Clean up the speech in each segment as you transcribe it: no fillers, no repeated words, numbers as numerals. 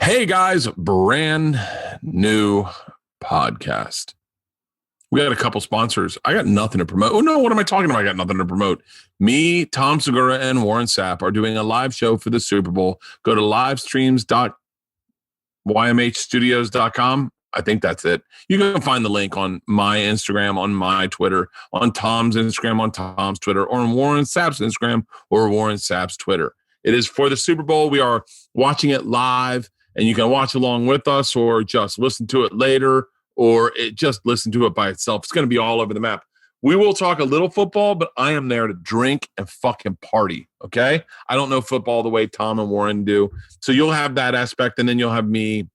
Hey guys, brand new podcast. We got a couple sponsors. I got nothing to promote. Oh no, what am I talking about? I got nothing to promote. Me, Tom Segura, and Warren Sapp are doing a live show for the Super Bowl. Go to livestreams.ymhstudios.com. I think that's it. You can find the link on my Instagram, on my Twitter, on Tom's Instagram, on Tom's Twitter, or on Warren Sapp's Instagram or Warren Sapp's Twitter. It is for the Super Bowl. We are watching it live. And you can watch along with us or just listen to it later or just listen to it by itself. It's going to be all over the map. We will talk a little football, but I am there to drink and fucking party, okay? I don't know football the way Tom and Warren do. So you'll have that aspect, and then you'll have me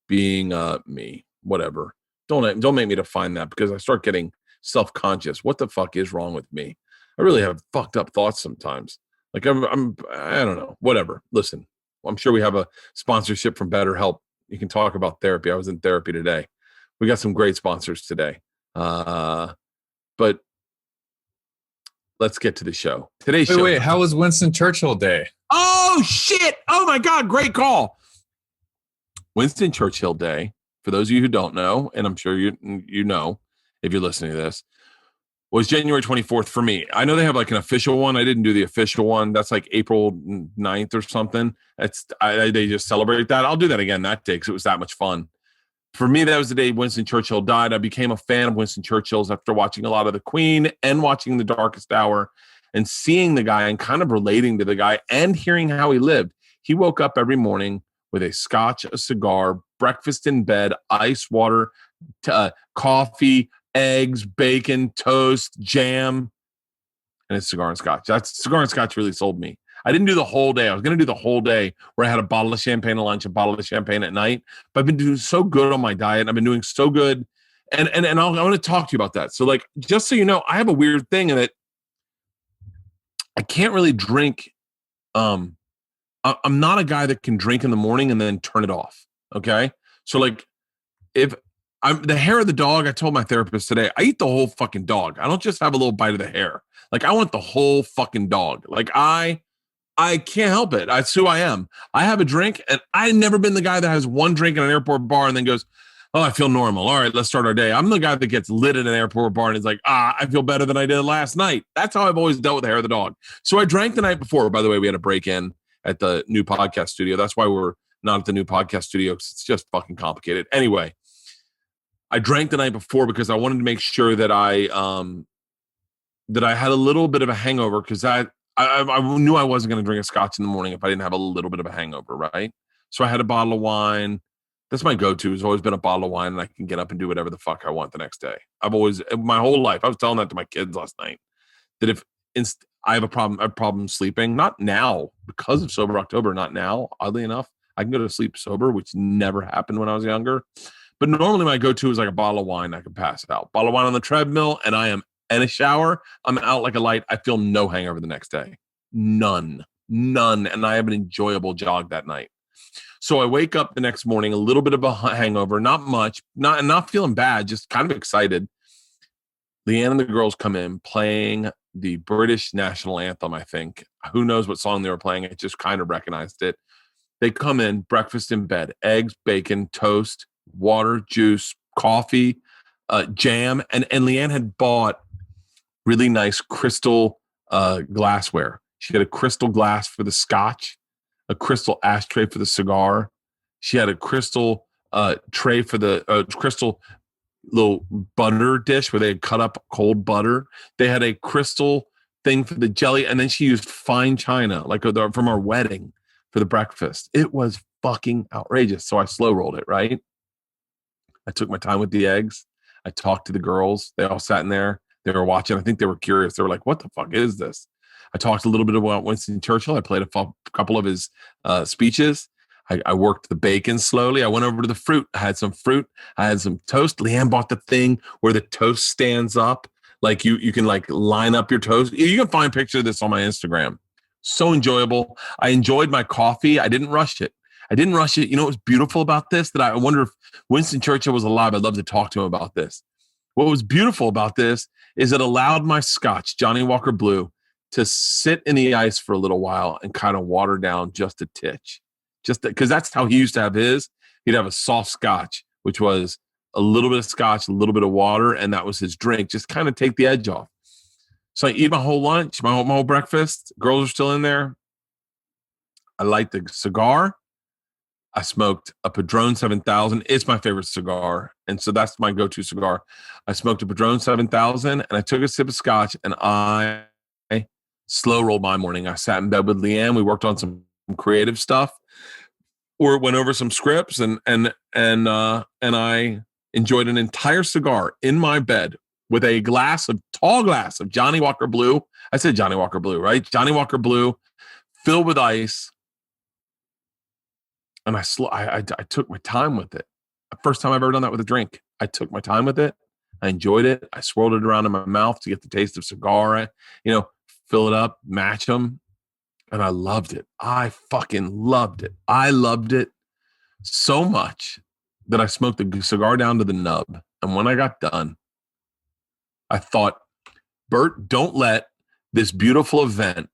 being me, whatever. Don't make me define that because I start getting self-conscious. What the fuck is wrong with me? I really have fucked up thoughts sometimes. Like I don't know, whatever. Listen. I'm sure we have a sponsorship from BetterHelp. You can talk about therapy. I was in therapy today. We got some great sponsors today. But let's get to the show. Today's show. Wait, how was Winston Churchill Day? Oh, shit. Oh, my God. Great call. Winston Churchill Day, for those of you who don't know, and I'm sure you know if you're listening to this, was January 24th for me. I know they have like an official one. I didn't do the official one. That's like April 9th or something. They just celebrate that. I'll do that again that day because it was that much fun. For me, that was the day Winston Churchill died. I became a fan of Winston Churchill's after watching a lot of The Queen and watching The Darkest Hour and seeing the guy and kind of relating to the guy and hearing how he lived. He woke up every morning with a scotch, a cigar, breakfast in bed, ice water, coffee, eggs, bacon, toast, jam, and a cigar and scotch. That cigar and scotch really sold me. I didn't do the whole day. I was going to do the whole day where I had a bottle of champagne at lunch, a bottle of champagne at night. But I've been doing so good on my diet. I've been doing so good. And I want to talk to you about that. So like, just so you know, I have a weird thing in that I can't really drink. I'm not a guy that can drink in the morning and then turn it off. Okay. So like if I'm the hair of the dog. I told my therapist today, I eat the whole fucking dog. I don't just have a little bite of the hair. Like I want the whole fucking dog. Like I can't help it. That's who I am. I have a drink and I've never been the guy that has one drink in an airport bar and then goes, oh, I feel normal. All right, let's start our day. I'm the guy that gets lit at an airport bar and is like, I feel better than I did last night. That's how I've always dealt with the hair of the dog. So I drank the night before. By the way, we had a break in at the new podcast studio. That's why we're not at the new podcast studio because it's just fucking complicated. Anyway, I drank the night before because I wanted to make sure that I had a little bit of a hangover because I knew I wasn't going to drink a scotch in the morning if I didn't have a little bit of a hangover, right? So I had a bottle of wine. That's my go-to. Has always been a bottle of wine, and I can get up and do whatever the fuck I want the next day. I've always, my whole life, I was telling that to my kids last night, that if I have a problem sleeping, not now because of Sober October, not now, oddly enough, I can go to sleep sober, which never happened when I was younger. But normally my go-to is like a bottle of wine. I can pass it out. Bottle of wine on the treadmill, and I am in a shower. I'm out like a light. I feel no hangover the next day. None. And I have an enjoyable jog that night. So I wake up the next morning, a little bit of a hangover, not much, not feeling bad, just kind of excited. Leanne and the girls come in playing the British national anthem, I think. Who knows what song they were playing? I just kind of recognized it. They come in, breakfast in bed, eggs, bacon, toast, water, juice, coffee, jam. And Leanne had bought really nice crystal glassware. She had a crystal glass for the scotch, a crystal ashtray for the cigar. She had a crystal tray for the crystal little butter dish where they had cut up cold butter. They had a crystal thing for the jelly. And then she used fine china, like from our wedding, for the breakfast. It was fucking outrageous. So I slow rolled it, right? I took my time with the eggs. I talked to the girls. They all sat in there. They were watching. I think they were curious. They were like, what the fuck is this? I talked a little bit about Winston Churchill. I played a couple of his speeches. I worked the bacon slowly. I went over to the fruit. I had some fruit. I had some toast. Leanne bought the thing where the toast stands up. Like you can like line up your toast. You can find a picture of this on my Instagram. So enjoyable. I enjoyed my coffee. I didn't rush it. You know what was beautiful about this? That I wonder if Winston Churchill was alive. I'd love to talk to him about this. What was beautiful about this is it allowed my scotch, Johnny Walker Blue, to sit in the ice for a little while and kind of water down just a titch. just because that's how he used to have his. He'd have a soft scotch, which was a little bit of scotch, a little bit of water, and that was his drink. Just kind of take the edge off. So I eat my whole lunch, my whole breakfast. Girls are still in there. I light the cigar. I smoked a Padron 7000. It's my favorite cigar. And so that's my go-to cigar. I smoked a Padron 7000 and I took a sip of scotch and I slow rolled my morning. I sat in bed with Leanne. We worked on some creative stuff or went over some scripts and I enjoyed an entire cigar in my bed with a tall glass of Johnny Walker Blue. I said Johnny Walker Blue, right? Johnny Walker Blue filled with ice. And I took my time with it. The first time I've ever done that with a drink. I took my time with it. I enjoyed it. I swirled it around in my mouth to get the taste of cigar. Fill it up, match them. And I loved it. I fucking loved it. I loved it so much that I smoked the cigar down to the nub. And when I got done, I thought, Bert, don't let this beautiful event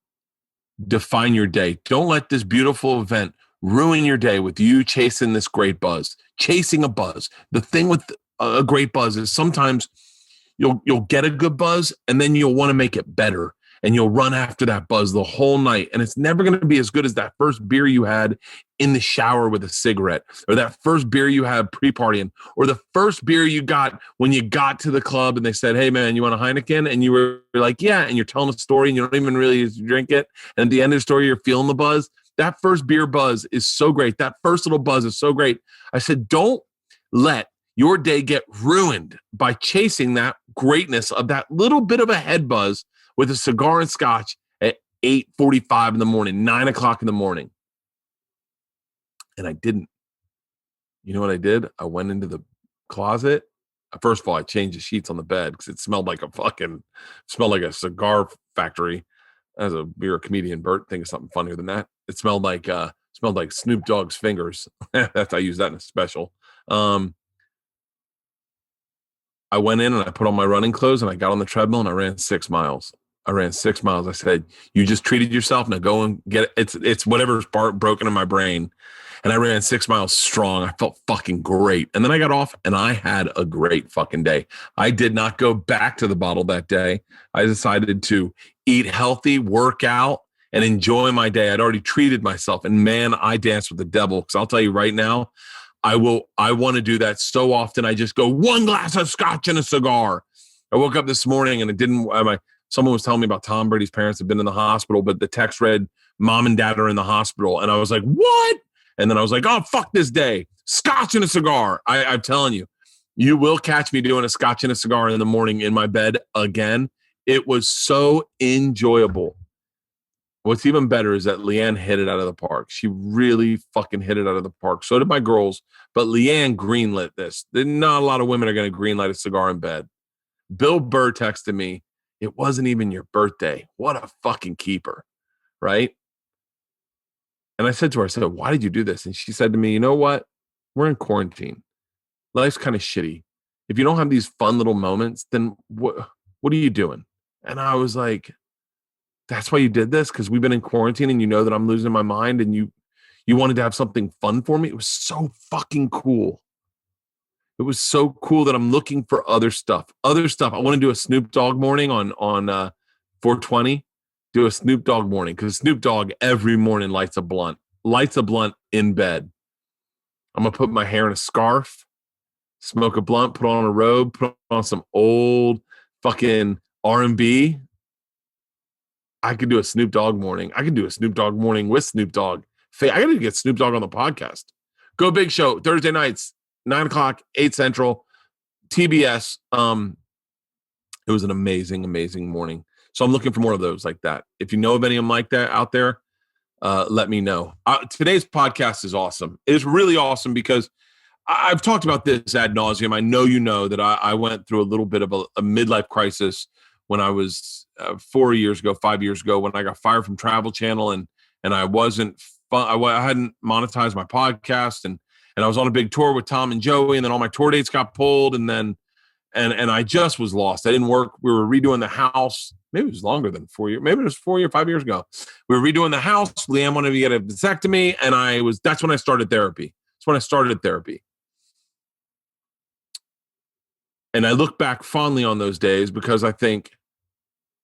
define your day. Don't let this beautiful event ruin your day with you chasing this great buzz, chasing a buzz. The thing with a great buzz is sometimes you'll get a good buzz and then you'll want to make it better and you'll run after that buzz the whole night. And it's never going to be as good as that first beer you had in the shower with a cigarette, or that first beer you had pre-partying, or the first beer you got when you got to the club and they said, hey man, you want a Heineken? And you were like, yeah. And you're telling a story and you don't even really drink it. And at the end of the story, you're feeling the buzz. That first beer buzz is so great. That first little buzz is so great. I said, don't let your day get ruined by chasing that greatness of that little bit of a head buzz with a cigar and scotch at 8:45 in the morning, 9 o'clock in the morning. And I didn't. You know what I did? I went into the closet. First of all, I changed the sheets on the bed because it smelled like a cigar factory. As you're a comedian, Bert, think of something funnier than that. It smelled like Snoop Dogg's fingers. I use that in a special. I went in and I put on my running clothes and I got on the treadmill and I ran 6 miles. I said, you just treated yourself. Now go and get it. It's whatever's broken in my brain. And I ran 6 miles strong. I felt fucking great. And then I got off and I had a great fucking day. I did not go back to the bottle that day. I decided to eat healthy, work out, and enjoy my day. I'd already treated myself. And man, I danced with the devil. Because I'll tell you right now, I want to do that so often. I just go, one glass of scotch and a cigar. I woke up this morning and someone was telling me about Tom Brady's parents have been in the hospital, but the text read, mom and dad are in the hospital. And I was like, what? And then I was like, oh, fuck this day. Scotch and a cigar. I'm telling you, you will catch me doing a scotch and a cigar in the morning in my bed again. It was so enjoyable. What's even better is that Leanne hit it out of the park. She really fucking hit it out of the park. So did my girls. But Leanne greenlit this. Not a lot of women are going to greenlight a cigar in bed. Bill Burr texted me, it wasn't even your birthday. What a fucking keeper, right? And I said to her, why did you do this? And she said to me, you know what? We're in quarantine. Life's kind of shitty. If you don't have these fun little moments, then what are you doing? And I was like, that's why you did this? Because we've been in quarantine and you know that I'm losing my mind and you wanted to have something fun for me? It was so fucking cool. It was so cool that I'm looking for other stuff. I want to do a Snoop Dogg morning on 420. Do a Snoop Dogg morning because Snoop Dogg every morning lights a blunt in bed. I'm going to put my hair in a scarf, smoke a blunt, put on a robe, put on some old fucking R&B. I could do a Snoop Dogg morning. I could do a Snoop Dogg morning with Snoop Dogg. I got to get Snoop Dogg on the podcast. Go Big Show, Thursday nights, 9 o'clock, 8 Central, TBS. It was an amazing, amazing morning. So I'm looking for more of those like that. If you know of any of them like that out there, let me know. Today's podcast is awesome. It's really awesome because I've talked about this ad nauseum. I know you know that I went through a little bit of a midlife crisis when I was 5 years ago, when I got fired from Travel Channel and I wasn't fun. I hadn't monetized my podcast and I was on a big tour with Tom and Joey, and then all my tour dates got pulled, and then and I just was lost. I didn't work. We were redoing the house. Maybe it was longer than 4 years. Maybe it was 4 or 5 years ago. We were redoing the house. Leanne wanted to get a vasectomy, and that's when I started therapy. That's when I started therapy. And I look back fondly on those days because I think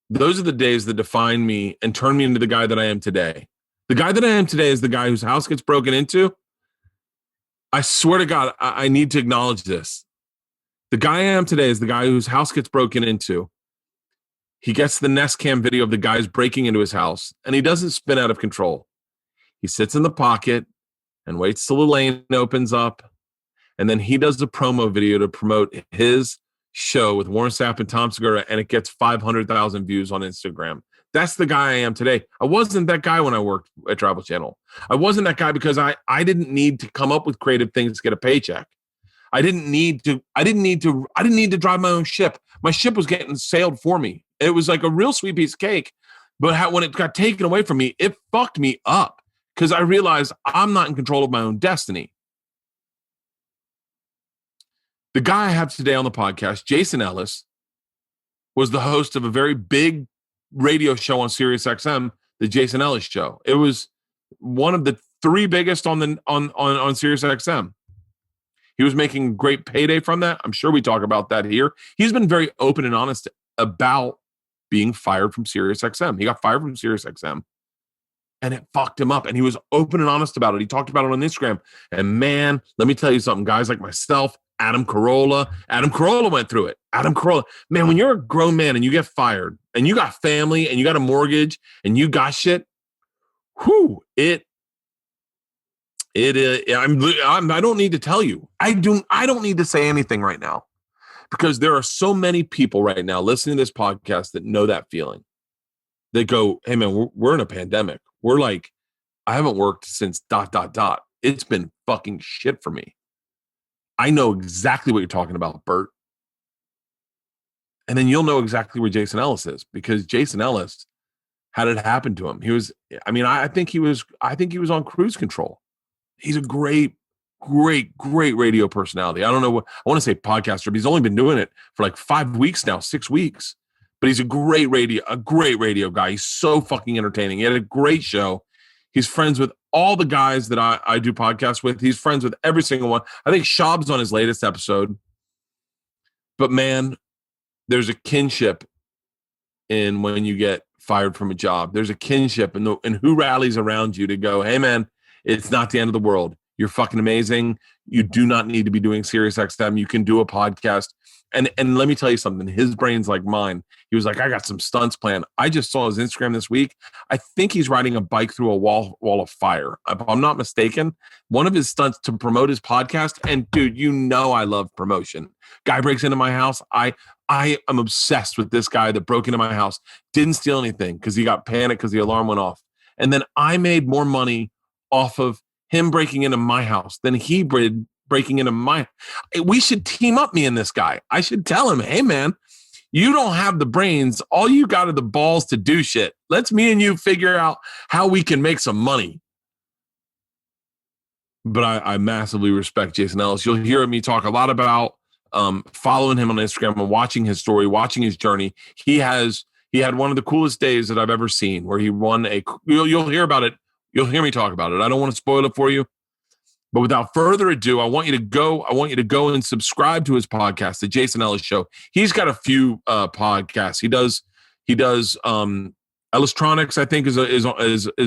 those are the days that define me and turn me into the guy that I am today. The guy that I am today is the guy whose house gets broken into. I swear to God, I need to acknowledge this. The guy I am today is the guy whose house gets broken into. He gets the Nest Cam video of the guys breaking into his house, and he doesn't spin out of control. He sits in the pocket and waits till the lane opens up, and then he does the promo video to promote his show with Warren Sapp and Tom Segura, and it gets 500,000 views on Instagram. That's the guy I am today. I wasn't that guy when I worked at Travel Channel. I wasn't that guy because I didn't need to come up with creative things to get a paycheck. I didn't need to drive my own ship. My ship was getting sailed for me. It was like a real sweet piece of cake. But when it got taken away from me, it fucked me up because I realized I'm not in control of my own destiny. The guy I have today on the podcast, Jason Ellis, was the host of a very big radio show on Sirius XM, the Jason Ellis Show. It was one of the 3 biggest on Sirius XM. He was making a great payday from that. I'm sure we talk about that here. He's been very open and honest about being fired from Sirius XM. He got fired from Sirius XM, and it fucked him up. And he was open and honest about it. He talked about it on Instagram. And man, let me tell you something, guys like myself, Adam Carolla went through it. Adam Carolla, man, when you're a grown man and you get fired and you got family and you got a mortgage and you got shit, I don't need to tell you. I don't need to say anything right now because there are so many people right now listening to this podcast that know that feeling. They go, hey man, we're in a pandemic. We're like, I haven't worked since ... It's been fucking shit for me. I know exactly what you're talking about, Bert. And then you'll know exactly where Jason Ellis is because Jason Ellis had it happen to him. I think he was on cruise control. He's a great radio personality. I don't know what I want to say podcaster, but he's only been doing it for like 5 weeks now, 6 weeks. But he's a great radio guy. He's so fucking entertaining. He had a great show. He's friends with all the guys that I do podcasts with. He's friends with every single one. I think Schaub's on his latest episode. But man, there's a kinship in when you get fired from a job. There's a kinship in who rallies around you to go, hey man, it's not the end of the world. You're fucking amazing. You do not need to be doing Sirius XM. You can do a podcast. And let me tell you something. His brain's like mine. He was like, I got some stunts planned. I just saw his Instagram this week. I think he's riding a bike through a wall of fire. If I'm not mistaken, one of his stunts to promote his podcast. And dude, I love promotion. Guy breaks into my house. I am obsessed with this guy that broke into my house. Didn't steal anything because he got panicked because the alarm went off. And then I made more money off of him breaking into my house than he breaking into my. We should team up, me and this guy. I should tell him, hey man, you don't have the brains. All you got are the balls to do shit. Let's me and you figure out how we can make some money. But I massively respect Jason Ellis. You'll hear me talk a lot about following him on Instagram and watching his story, watching his journey. He had one of the coolest days that I've ever seen where he won you'll hear about it. You'll hear me talk about it. I don't want to spoil it for you. But without further ado, I want you to go and subscribe to his podcast, The Jason Ellis Show. He's got a few podcasts. He does Electronics, I think, is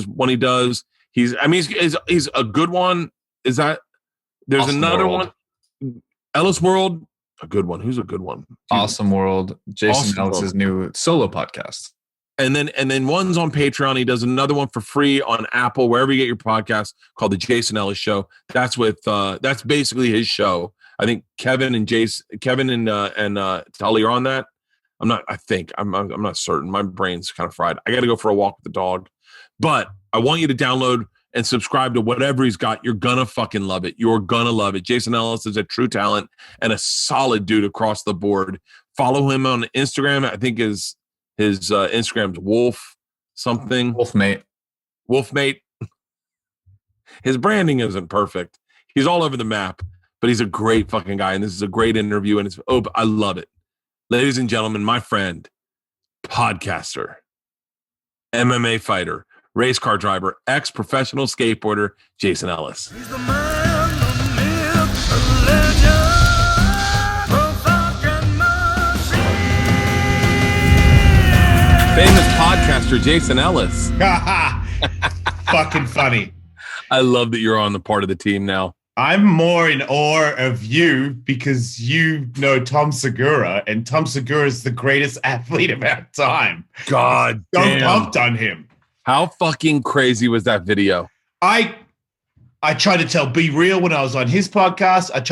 one he does. He's a good one. Is that there's awesome another World. One? Ellis World, a good one. Who's a good one? Awesome World, Jason Ellis's new solo podcast. And then one's on Patreon. He does another one for free on Apple, wherever you get your podcast, called The Jason Ellis Show. That's that's basically his show. I think Kevin and Tully are on that. I'm not certain. My brain's kind of fried. I got to go for a walk with the dog. But I want you to download and subscribe to whatever he's got. You're going to fucking love it. You're going to love it. Jason Ellis is a true talent and a solid dude across the board. Follow him on Instagram. I think his Instagram's Wolf something. Wolfmate. His branding isn't perfect. He's all over the map, but he's a great fucking guy, and this is a great interview, and I love it. Ladies and gentlemen, my friend, podcaster, MMA fighter, race car driver, ex-professional skateboarder, Jason Ellis. He's the man, the myth, the legend, the fucking machine. Famous podcaster, Jason Ellis. Fucking funny. I love that you're on the part of the team now. I'm more in awe of you because you know Tom Segura, and Tom Segura is the greatest athlete of our time. God So damn. pumped on him. How fucking crazy was that video? I tried to tell Be Real when I was on his podcast. I've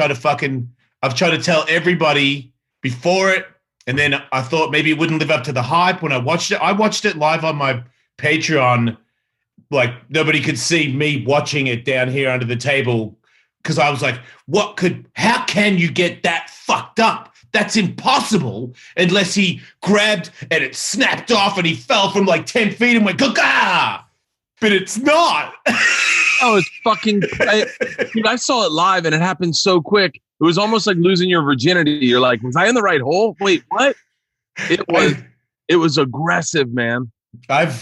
tried to tell everybody before it, and then I thought maybe it wouldn't live up to the hype when I watched it. I watched it live on my Patreon. Like, nobody could see me watching it down here under the table because I was like, how can you get that fucked up? That's impossible unless he grabbed and it snapped off and he fell from like 10 feet and went, gaga! But it's not. Oh, it's fucking... Dude, I saw it live and it happened so quick. It was almost like losing your virginity. You're like, was I in the right hole? Wait, what? It was aggressive, man. I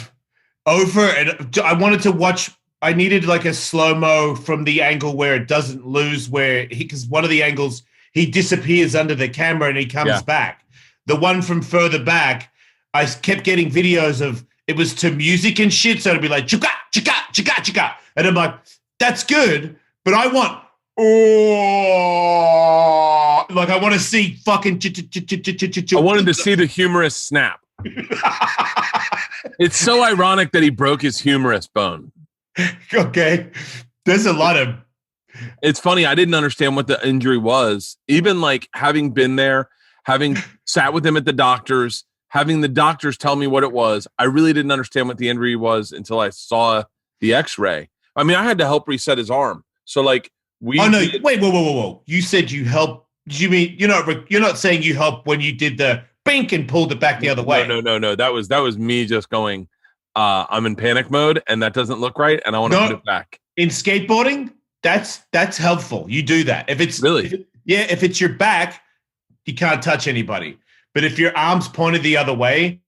wanted to watch. I needed like a slow-mo from the angle where it doesn't lose, because one of the angles, he disappears under the camera and he comes back. The one from further back, I kept getting videos of, it was to music and shit. So it'd be like, chika, chika, chika, chika. And I'm like, that's good, but I want, like I want to see fucking. I wanted to see the humorous snap. It's so ironic that he broke his humerus bone. Okay. There's a lot of... It's funny. I didn't understand what the injury was. Even like having been there, having sat with him at the doctors, having the doctors tell me what it was, I really didn't understand what the injury was until I saw the x-ray. I mean, I had to help reset his arm. So like wait, whoa. You said you helped. You mean you're not saying you helped when you did the bink and pulled it back the other way? No. That was me just going, I'm in panic mode and that doesn't look right and I want to put it back. In skateboarding, that's helpful. You do that. If it's if it's your back, you can't touch anybody. But if your arm's pointed the other way,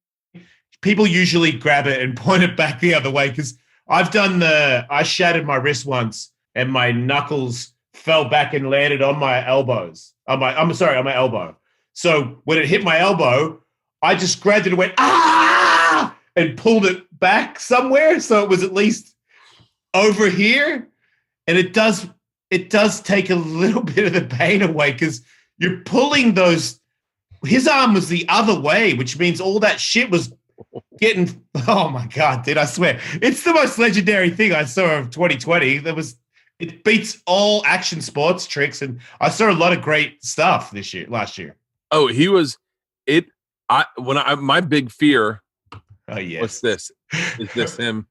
people usually grab it and point it back the other way. Because I shattered my wrist once and my knuckles fell back and landed on my elbows. On my elbow. So when it hit my elbow, I just grabbed it and went, ah, and pulled it back somewhere. So it was at least over here. And it does take a little bit of the pain away because you're pulling those. His arm was the other way, which means all that shit was getting, oh my God, dude, I swear. It's the most legendary thing I saw of 2020. It beats all action sports tricks. And I saw a lot of great stuff last year. Oh, he was it. My big fear. Oh, yes. What's this? Is this him?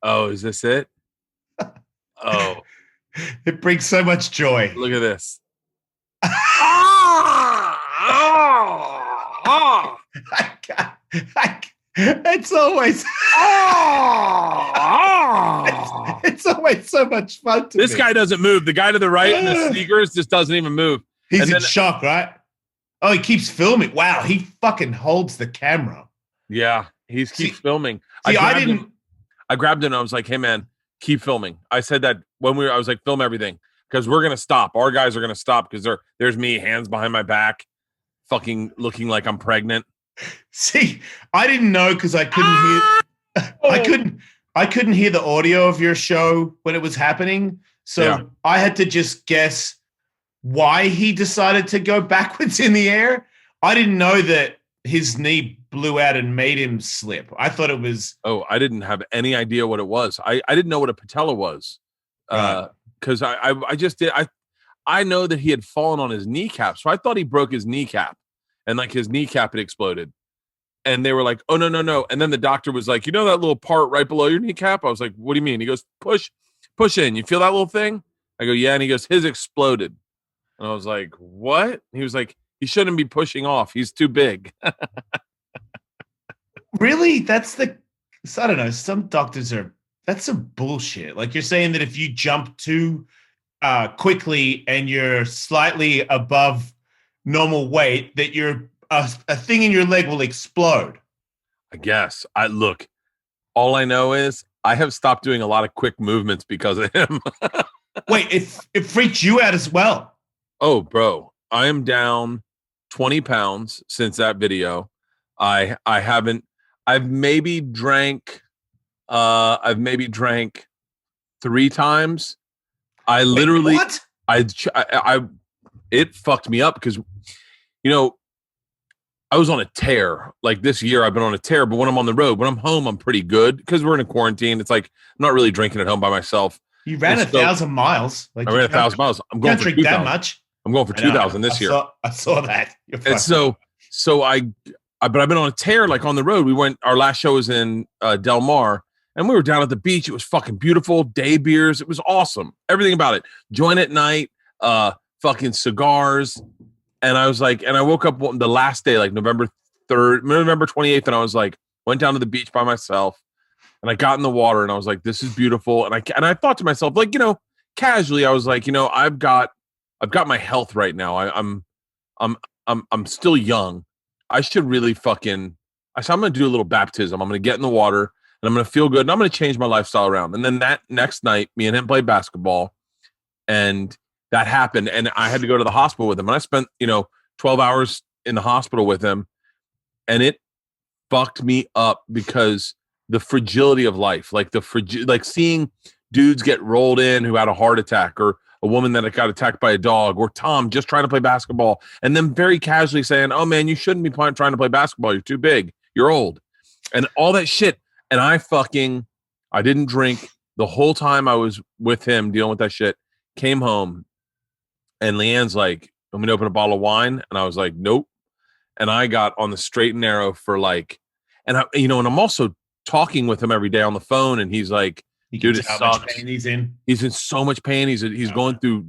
Oh, is this it? Oh, it brings so much joy. Look at this. It's always it's always so much fun to This me. guy doesn't move. The guy to the right in the sneakers just doesn't even move. He's in shock, right? Oh, he keeps filming. Wow, he fucking holds the camera. Yeah, he keeps filming. I grabbed him and I was like, hey man, keep filming. I said that I was like, film everything because we're gonna stop. Our guys are gonna stop because there's me, hands behind my back, fucking looking like I'm pregnant. See, I didn't know because I couldn't hear. I couldn't hear the audio of your show when it was happening, so I had to just guess why he decided to go backwards in the air. I didn't know that his knee blew out and made him slip. I thought it was... Oh, I didn't have any idea what it was. I didn't know what a patella was. Because I just did. I know that he had fallen on his kneecap. So I thought he broke his kneecap and like his kneecap had exploded. And they were like, oh, no. And then the doctor was like, you know that little part right below your kneecap? I was like, what do you mean? He goes, push in. You feel that little thing? I go, yeah. And he goes, his exploded. And I was like, what? He was like, he shouldn't be pushing off. He's too big. Really? I don't know. Some doctors that's some bullshit. Like you're saying that if you jump too quickly and you're slightly above normal weight, that a thing in your leg will explode. I guess. Look, all I know is I have stopped doing a lot of quick movements because of him. Wait, it freaks you out as well. Oh, bro, I am down 20 pounds since that video. I've maybe drank 3 times. I literally, what? It fucked me up because, I was on a tear. Like this year I've been on a tear, but when I'm on the road, when I'm home, I'm pretty good because we're in a quarantine. It's like, I'm not really drinking at home by myself. You ran 1,000 miles. Like I ran 1,000 miles. I'm going for 2,000. That much. I'm going for 2,000 this year. I saw that. And but I've been on a tear, like on the road. Our last show was in Del Mar, and we were down at the beach. It was fucking beautiful. Day beers. It was awesome. Everything about it. Joint at night, fucking cigars. And I was like, and I woke up the last day, like November 28th, and I was like, went down to the beach by myself, and I got in the water, and I was like, this is beautiful. And I thought to myself, like, casually, I was like, I've got my health right now. I'm still young. I should really I'm going to do a little baptism. I'm going to get in the water and I'm going to feel good and I'm going to change my lifestyle around. And then that next night, me and him played basketball and that happened. And I had to go to the hospital with him. And I spent, 12 hours in the hospital with him, and it fucked me up because the fragility of life, like seeing dudes get rolled in who had a heart attack, or a woman that got attacked by a dog, or Tom just trying to play basketball, and then very casually saying, oh man, you shouldn't be trying to play basketball. You're too big. You're old. And all that shit. And I didn't drink the whole time I was with him dealing with that shit. Came home and Leanne's like, I'm going to open a bottle of wine. And I was like, nope. And I got on the straight and narrow for and I'm also talking with him every day on the phone. And he's like, dude, it sucks. He's in so much pain. He's going through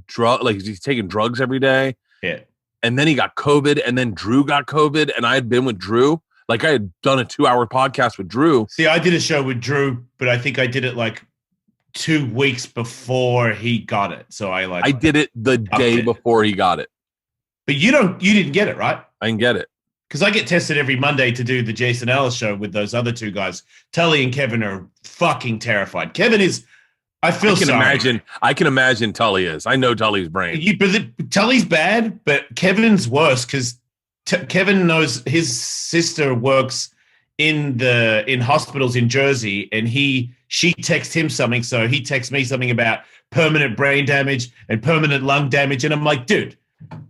he's taking drugs every day. Yeah. And then he got COVID, and then Drew got COVID, and I had been with Drew. Like I had done a 2-hour podcast with Drew. See, I did a show with Drew, but I think I did it like 2 weeks before he got it. So I did it the day before he got it. But you didn't get it, right? I didn't get it. Because I get tested every Monday to do the Jason Ellis show with those other 2 guys. Tully and Kevin are fucking terrified. Kevin is, I can imagine Tully is. I know Tully's brain. Tully's bad, but Kevin's worse because Kevin knows his sister works in hospitals in Jersey, and she texts him something. So he texts me something about permanent brain damage and permanent lung damage. And I'm like, dude,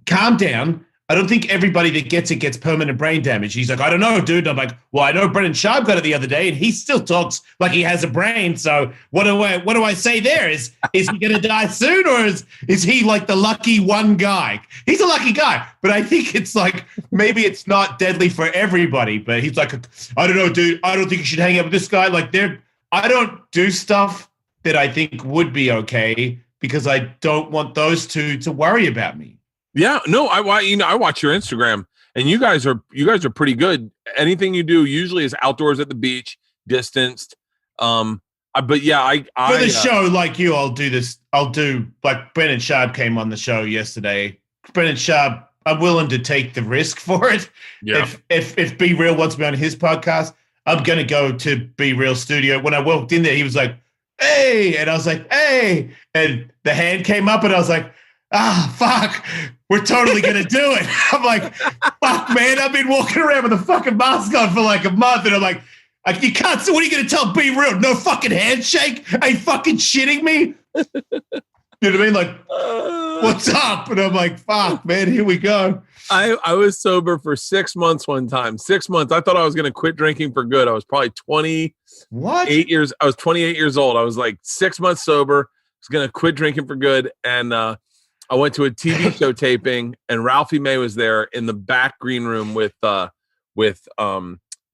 calm down. I don't think everybody that gets it gets permanent brain damage. He's like, I don't know, dude. And I'm like, well, I know Brendan Sharp got it the other day, and he still talks like he has a brain. So what do I say there? Is he going to die soon, or is he like the lucky one guy? He's a lucky guy, but I think it's like maybe it's not deadly for everybody. But he's like, I don't know, dude. I don't think you should hang out with this guy. Like, I don't do stuff that I think would be okay because I don't want those 2 to worry about me. Yeah, no, I watch your Instagram, and you guys are pretty good. Anything you do usually is outdoors at the beach, distanced. But yeah, for the show like you, I'll do this. I'll do like Brendan Sharp came on the show yesterday. Brendan Sharp, I'm willing to take the risk for it. Yeah. If Be Real wants me on his podcast, I'm gonna go to Be Real Studio. When I walked in there, he was like, "Hey," and I was like, "Hey," and the hand came up, and I was like, fuck, we're totally going to do it. I'm like, fuck, man, I've been walking around with a fucking mask on for like a month. And I'm like, you can't, so what are you going to tell Be Real? No fucking handshake? Are you fucking shitting me? You know what I mean? Like, what's up? And I'm like, fuck, man, here we go. I was sober for 6 months one time. 6 months. I thought I was going to quit drinking for good. I was probably 28 years. I was 28 years old. I was like 6 months sober. I was going to quit drinking for good. And, I went to a TV show taping, and Ralphie May was there in the back green room with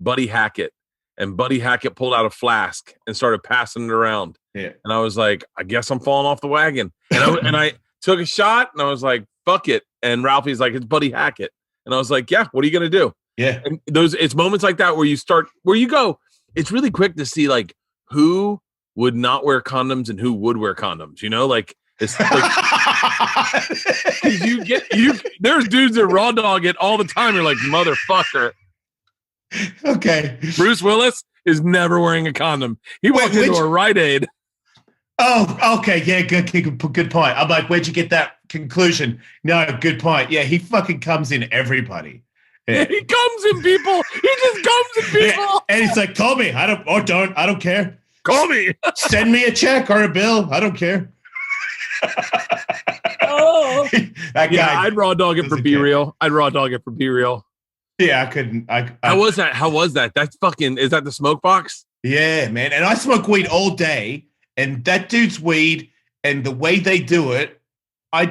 Buddy Hackett, and Buddy Hackett pulled out a flask and started passing it around. Yeah. And I was like, I guess I'm falling off the wagon. And I took a shot, and I was like, fuck it. And Ralphie's like, it's Buddy Hackett. And I was like, yeah, what are you going to do? Yeah. And it's moments like that where you go, it's really quick to see like who would not wear condoms and who would wear condoms, like, It's like, there's dudes that raw dog it all the time. You're like, motherfucker. Okay. Bruce Willis is never wearing a condom. He walked into a Rite Aid. Oh, okay. Yeah, good point. I'm like, where'd you get that conclusion? No, good point. Yeah, he fucking comes in everybody. Yeah. He comes in people. He just comes in people. Yeah. And he's like, call me. I don't care. Call me. Send me a check or a bill. I don't care. Oh. That guy. I'd raw dog it for Be Real. I'd raw dog it for Be Real. Yeah, I couldn't. How was that? How was that? That's fucking, is that the smoke box? Yeah, man. And I smoke weed all day. And that dude's weed and the way they do it, I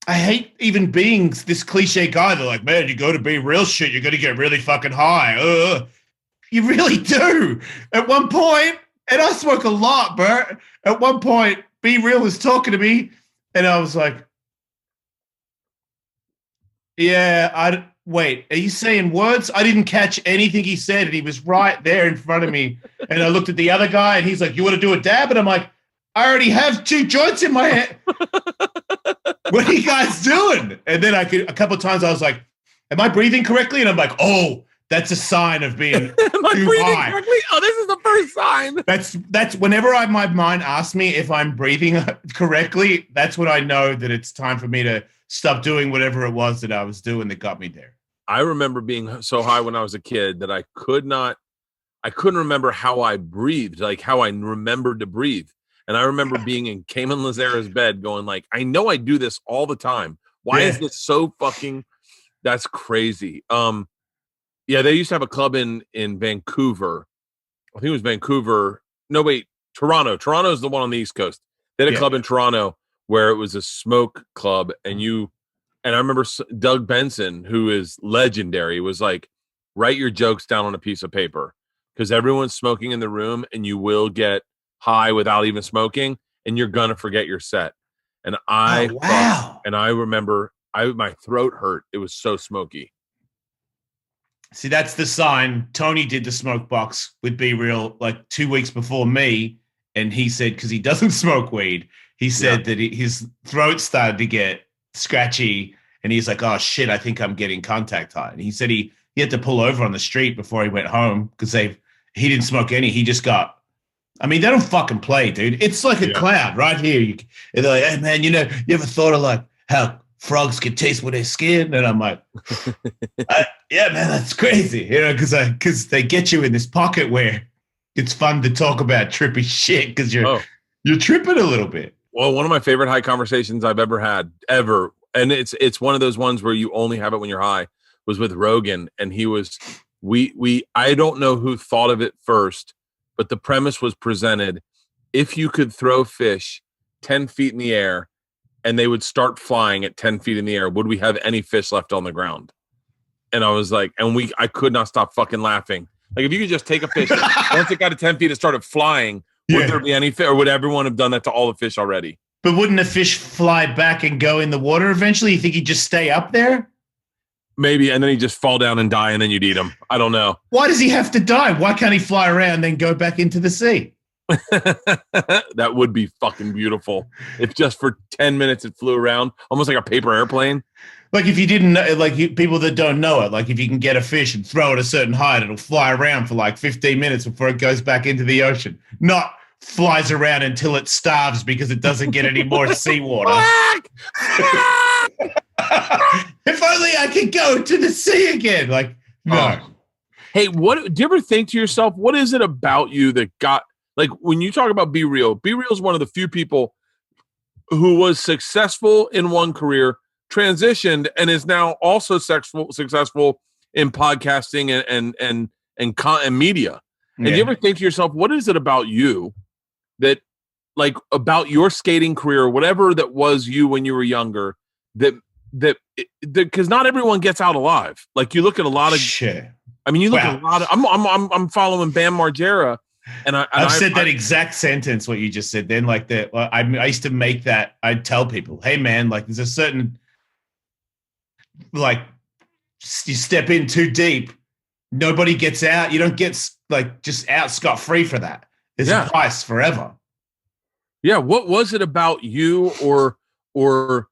hate even being this cliche guy. They're like, man, you go to Be Real shit, you're going to get really fucking high. You really do. At one point, and I smoke a lot, Bert. At one point, Be Real was talking to me, and I was like, yeah, wait, are you saying words? I didn't catch anything he said, and he was right there in front of me. And I looked at the other guy, and he's like, you want to do a dab? And I'm like, I already have 2 joints in my head. What are you guys doing? And then a couple of times I was like, am I breathing correctly? And I'm like, oh, that's a sign of being am I too breathing high. correctly? Oh, this is the first sign. That's whenever my mind asks me if I'm breathing correctly, that's when I know that it's time for me to stop doing whatever it was that I was doing that got me there. I remember being so high when I was a kid that I couldn't remember how I breathed, like how I remembered to breathe. And I remember being in Cayman Lazara's bed going like, I know I do this all the time. Why is this so fucking, that's crazy. Yeah, they used to have a club in Vancouver. I think it was Vancouver. No, wait, Toronto. Toronto's the one on the East Coast. They had a club in Toronto where it was a smoke club. And I remember Doug Benson, who is legendary, was like, write your jokes down on a piece of paper because everyone's smoking in the room and you will get high without even smoking and you're going to forget your set. And I remember my throat hurt. It was so smoky. See, that's the sign. Tony did the smoke box with Be Real like 2 weeks before me. And he said, because he doesn't smoke weed, he said that his throat started to get scratchy. And he's like, oh, shit, I think I'm getting contact high. And he said he had to pull over on the street before he went home because he didn't smoke any. He just got, I mean, they don't fucking play, dude. It's like a cloud right here. They're like, hey, man, you ever thought of like how frogs can taste with their skin? And I'm like, yeah, man, that's crazy. Because they get you in this pocket where it's fun to talk about trippy shit because you're tripping a little bit. Well, one of my favorite high conversations I've ever had, and it's one of those ones where you only have it when you're high, was with Rogan. And he was, I don't know who thought of it first, but the premise was presented. If you could throw fish 10 feet in the air and they would start flying at 10 feet in the air, would we have any fish left on the ground? And I was like, I could not stop fucking laughing. Like if you could just take a fish, once it got to 10 feet, it started flying. Would there be any fish, or would everyone have done that to all the fish already? But wouldn't the fish fly back and go in the water eventually? You think he'd just stay up there? Maybe, and then he'd just fall down and die, and then you'd eat him. I don't know. Why does he have to die? Why can't he fly around and then go back into the sea? That would be fucking beautiful. If just for 10 minutes it flew around, almost like a paper airplane. Like if you didn't know, like people that don't know it, like if you can get a fish and throw it a certain height, it'll fly around for like 15 minutes before it goes back into the ocean. Not flies around until it starves because it doesn't get any more seawater. If only I could go to the sea again. Like, no. Hey, do you ever think to yourself, what is it about you that got, like when you talk about Be Real is one of the few people who was successful in one career, transitioned, and is now also successful in podcasting and media. And do you ever think to yourself, what is it about you that, like, about your skating career, whatever that was you when you were younger, that because not everyone gets out alive. Like you look at a lot of shit. I mean, you look at a lot of. I'm following Bam Margera, and I've said that exact sentence. What you just said. Then, like that, I used to make that. I'd tell people, "Hey, man, like there's a certain, like, you step in too deep, nobody gets out. You don't get like just out scot free for that. There's a price forever." Yeah, what was it about you, or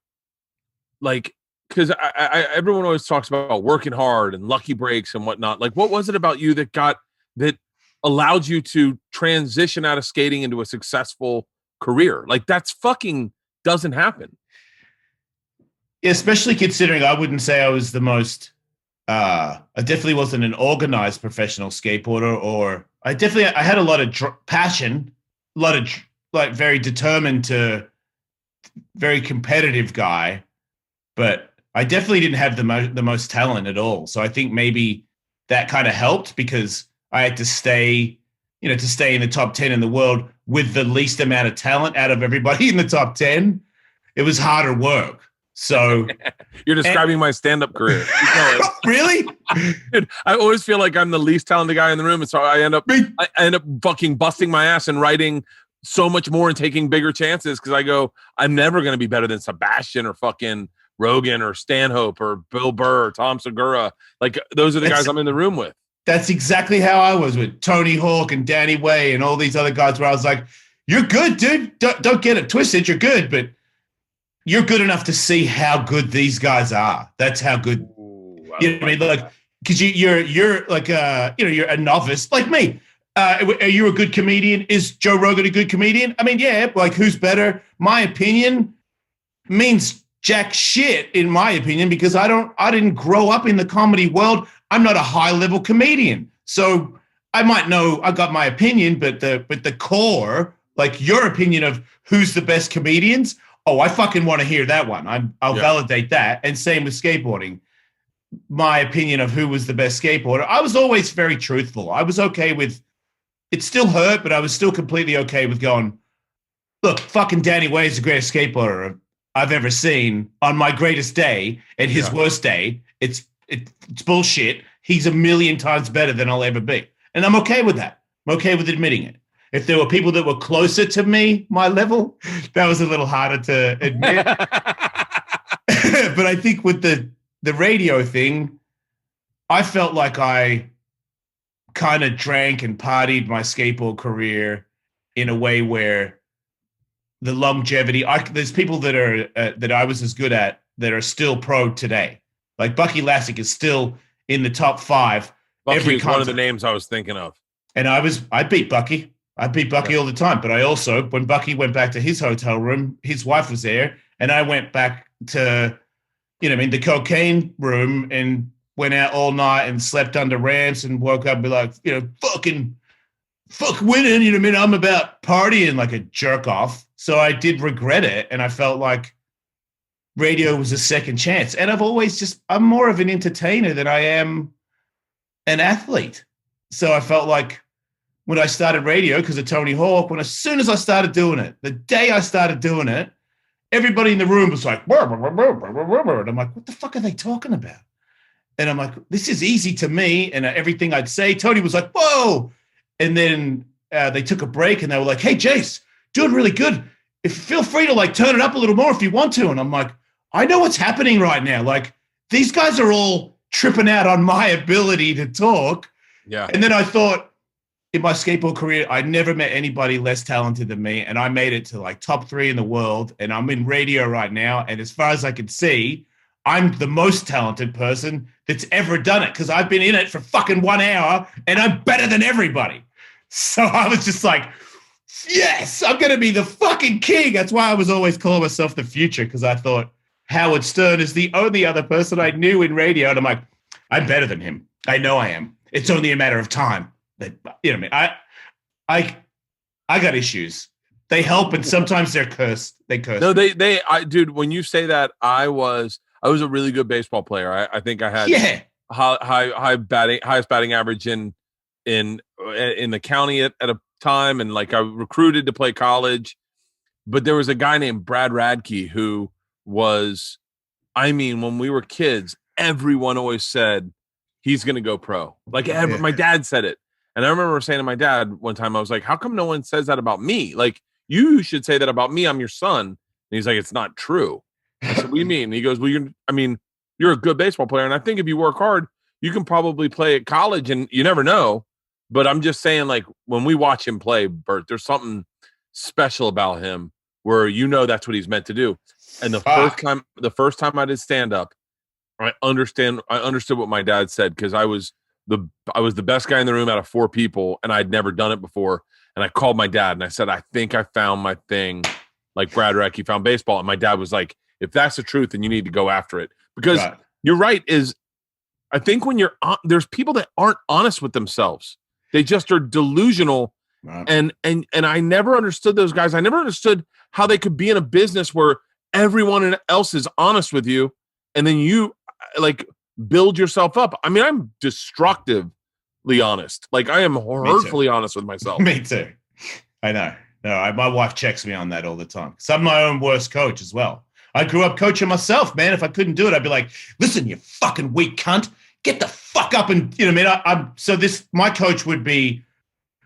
like, because I everyone always talks about working hard and lucky breaks and whatnot. Like, what was it about you that allowed you to transition out of skating into a successful career? Like, that's fucking doesn't happen. Especially considering I wouldn't say I was the most. I definitely wasn't an organized professional skateboarder, or I had a lot of passion, a lot of like very determined to very competitive guy, but I definitely didn't have the most talent at all. So I think maybe that kind of helped because I had to stay in the top 10 in the world with the least amount of talent out of everybody in the top 10. It was harder work. So you're describing my stand-up career. Really? Dude, I always feel like I'm the least talented guy in the room, and so I end up fucking busting my ass and writing so much more and taking bigger chances because I go, I'm never going to be better than Sebastian or fucking Rogan or Stanhope or Bill Burr or Tom Segura. Like, those are the guys I'm in the room with. That's exactly how I was with Tony Hawk and Danny Way and all these other guys where I was like, you're good, dude. Don't get it twisted. You're good, but you're good enough to see how good these guys are. That's how good. You know what I mean? Like, because you're like you're a novice like me. Are you a good comedian? Is Joe Rogan a good comedian? I mean, yeah. Like, who's better? My opinion means jack shit in my opinion because I didn't grow up in the comedy world. I'm not a high level comedian, so I might know. I got my opinion, but the core, like your opinion of who's the best comedians. Oh, I fucking want to hear that one. I'll validate that. And same with skateboarding. My opinion of who was the best skateboarder. I was always very truthful. I was okay with it. Still hurt, but I was still completely okay with going, look, fucking Danny Way is the greatest skateboarder I've ever seen on my greatest day and his worst day. It's bullshit. He's a million times better than I'll ever be. And I'm okay with that. I'm okay with admitting it. If there were people that were closer to me, my level, that was a little harder to admit. But I think with the radio thing, I felt like I kind of drank and partied my skateboard career in a way where the longevity, there's people that are that I was as good at that are still pro today. Like Bucky Lassick is still in the top 5. Bucky is one of the names I was thinking of. And I beat Bucky. I beat Bucky all the time, but I also, when Bucky went back to his hotel room, his wife was there, and I went back to, the cocaine room and went out all night and slept under ramps and woke up and be like, fuck winning, I'm about partying like a jerk off. So I did regret it, and I felt like radio was a second chance. And I'm more of an entertainer than I am an athlete. So I felt like, when I started radio because of Tony Hawk, as soon as I started doing it, the day I started doing it, everybody in the room was like, burr, burr, burr, burr, burr, burr. And I'm like, what the fuck are they talking about? And I'm like, this is easy to me. And everything I'd say, Tony was like, whoa. And then they took a break and they were like, hey, Jace, doing really good. Feel free to like turn it up a little more if you want to. And I'm like, I know what's happening right now. Like, these guys are all tripping out on my ability to talk. Yeah. And then I thought, in my skateboard career, I never met anybody less talented than me, and I made it to like top 3 in the world, and I'm in radio right now, and as far as I can see, I'm the most talented person that's ever done it because I've been in it for fucking 1 hour, and I'm better than everybody. So I was just like, yes, I'm going to be the fucking king. That's why I was always calling myself the future, because I thought Howard Stern is the only other person I knew in radio, and I'm like, I'm better than him. I know I am. It's only a matter of time. I got issues. They help, and sometimes they're cursed. They curse. No, dude. When you say that, I was a really good baseball player. I think I had highest batting average in the county at a time, and like I recruited to play college. But there was a guy named Brad Radke who was, when we were kids, everyone always said he's going to go pro. Like my dad said it. And I remember saying to my dad one time, I was like, how come no one says that about me? Like, you should say that about me. I'm your son. And he's like, it's not true. I said, what do you mean? And he goes, well, you're a good baseball player. And I think if you work hard, you can probably play at college, and you never know. But I'm just saying, like, when we watch him play, Bert, there's something special about him where that's what he's meant to do. And the first time I did stand up, I understood what my dad said, because I was the best guy in the room out of 4 people, and I'd never done it before. And I called my dad and I said, I think I found my thing, like Brad Recchi found baseball. And my dad was like, if that's the truth, then you need to go after it. Because you're right, I think when there's people that aren't honest with themselves. They just are delusional. Right. And I never understood those guys. I never understood how they could be in a business where everyone else is honest with you, and then you like build yourself up. I mean, I'm destructively honest. Like, I am hurtfully honest with myself. Me too. I know. No, my wife checks me on that all the time. So I'm my own worst coach as well. I grew up coaching myself, man. If I couldn't do it, I'd be like, listen, you fucking weak cunt, get the fuck up. And you know what I mean? My coach would be,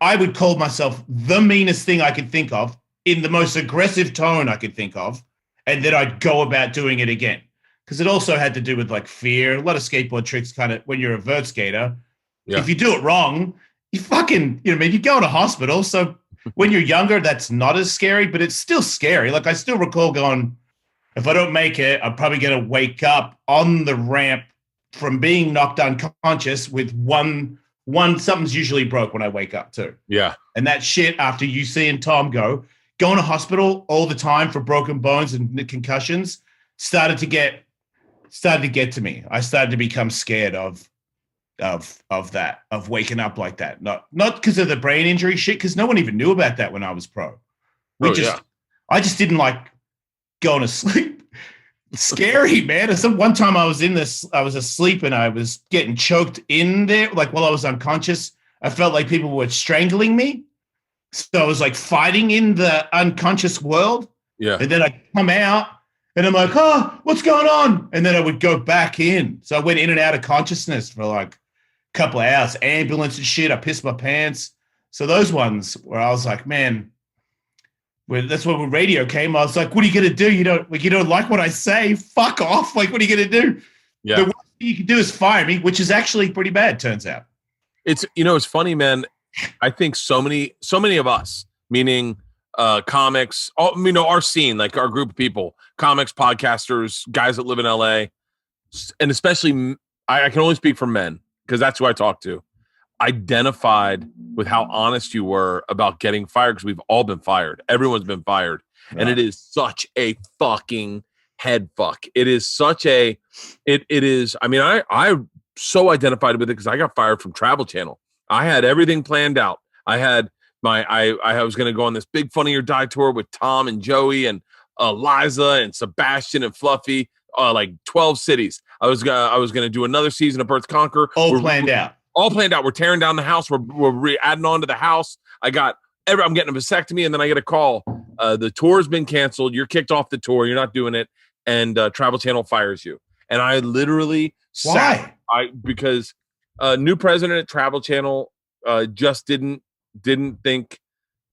I would call myself the meanest thing I could think of in the most aggressive tone I could think of. And then I'd go about doing it again. Because it also had to do with like fear. A lot of skateboard tricks kind of, when you're a vert skater, if you do it wrong, you fucking, you go to hospital. So when you're younger, that's not as scary, but it's still scary. Like, I still recall going, if I don't make it, I'm probably going to wake up on the ramp from being knocked unconscious with one, something's usually broke when I wake up too. Yeah. And that shit, after you see and Tom going to hospital all the time for broken bones and concussions, started to get to me. I started to become scared of that, of waking up like that. Not because of the brain injury shit, because no one even knew about that when I was pro. I just didn't like going to sleep. Scary, man. One time I was asleep and I was getting choked in there, like while I was unconscious. I felt like people were strangling me. So I was like fighting in the unconscious world. Yeah. And then I come out and I'm like, oh, what's going on? And then I would go back in. So I went in and out of consciousness for like a couple of hours, ambulance and shit. I pissed my pants. So those ones where I was like, man, that's when radio came. I was like, what are you going to do? You don't like what I say? Fuck off. Like, what are you going to do? Yeah. The worst thing you can do is fire me, which is actually pretty bad, turns out. It's, it's funny, man. I think so many of us, meaning comics, our scene, like our group of people, comics, podcasters, guys that live in LA, and especially I can only speak for men because that's who I talk to, identified with how honest you were about getting fired, because we've all been fired. Everyone's been fired. Right. And it is such a fucking head fuck. It is such a, it is, I mean, I so identified with it because I got fired from Travel Channel. I had everything planned out. I had I was going to go on this big Funny or Die tour with Tom and Joey and Liza and Sebastian and Fluffy, like 12 cities. I was going to do another season of Bert's Conquer. All planned out. We're tearing down the house. We're adding on to the house. I'm getting a vasectomy, and then I get a call. The tour's been canceled. You're kicked off the tour. You're not doing it. And Travel Channel fires you. And I literally because new president at Travel Channel just didn't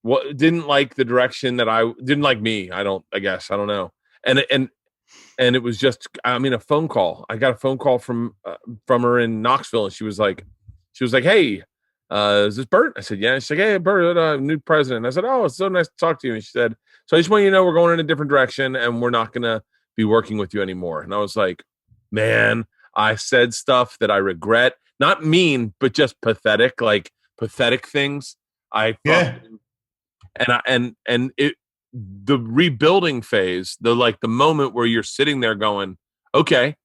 like the direction that I didn't like me. I don't know. And it was just, a phone call. I got a phone call from her in Knoxville, and she was like, hey, is this Bert? I said, yeah. She's like, hey, Bert, new president. I said, oh, it's so nice to talk to you. And she said, so I just want you to know we're going in a different direction and we're not going to be working with you anymore. And I was like, man, I said stuff that I regret. Not mean, but just pathetic things. The rebuilding phase, the moment where you're sitting there going, okay,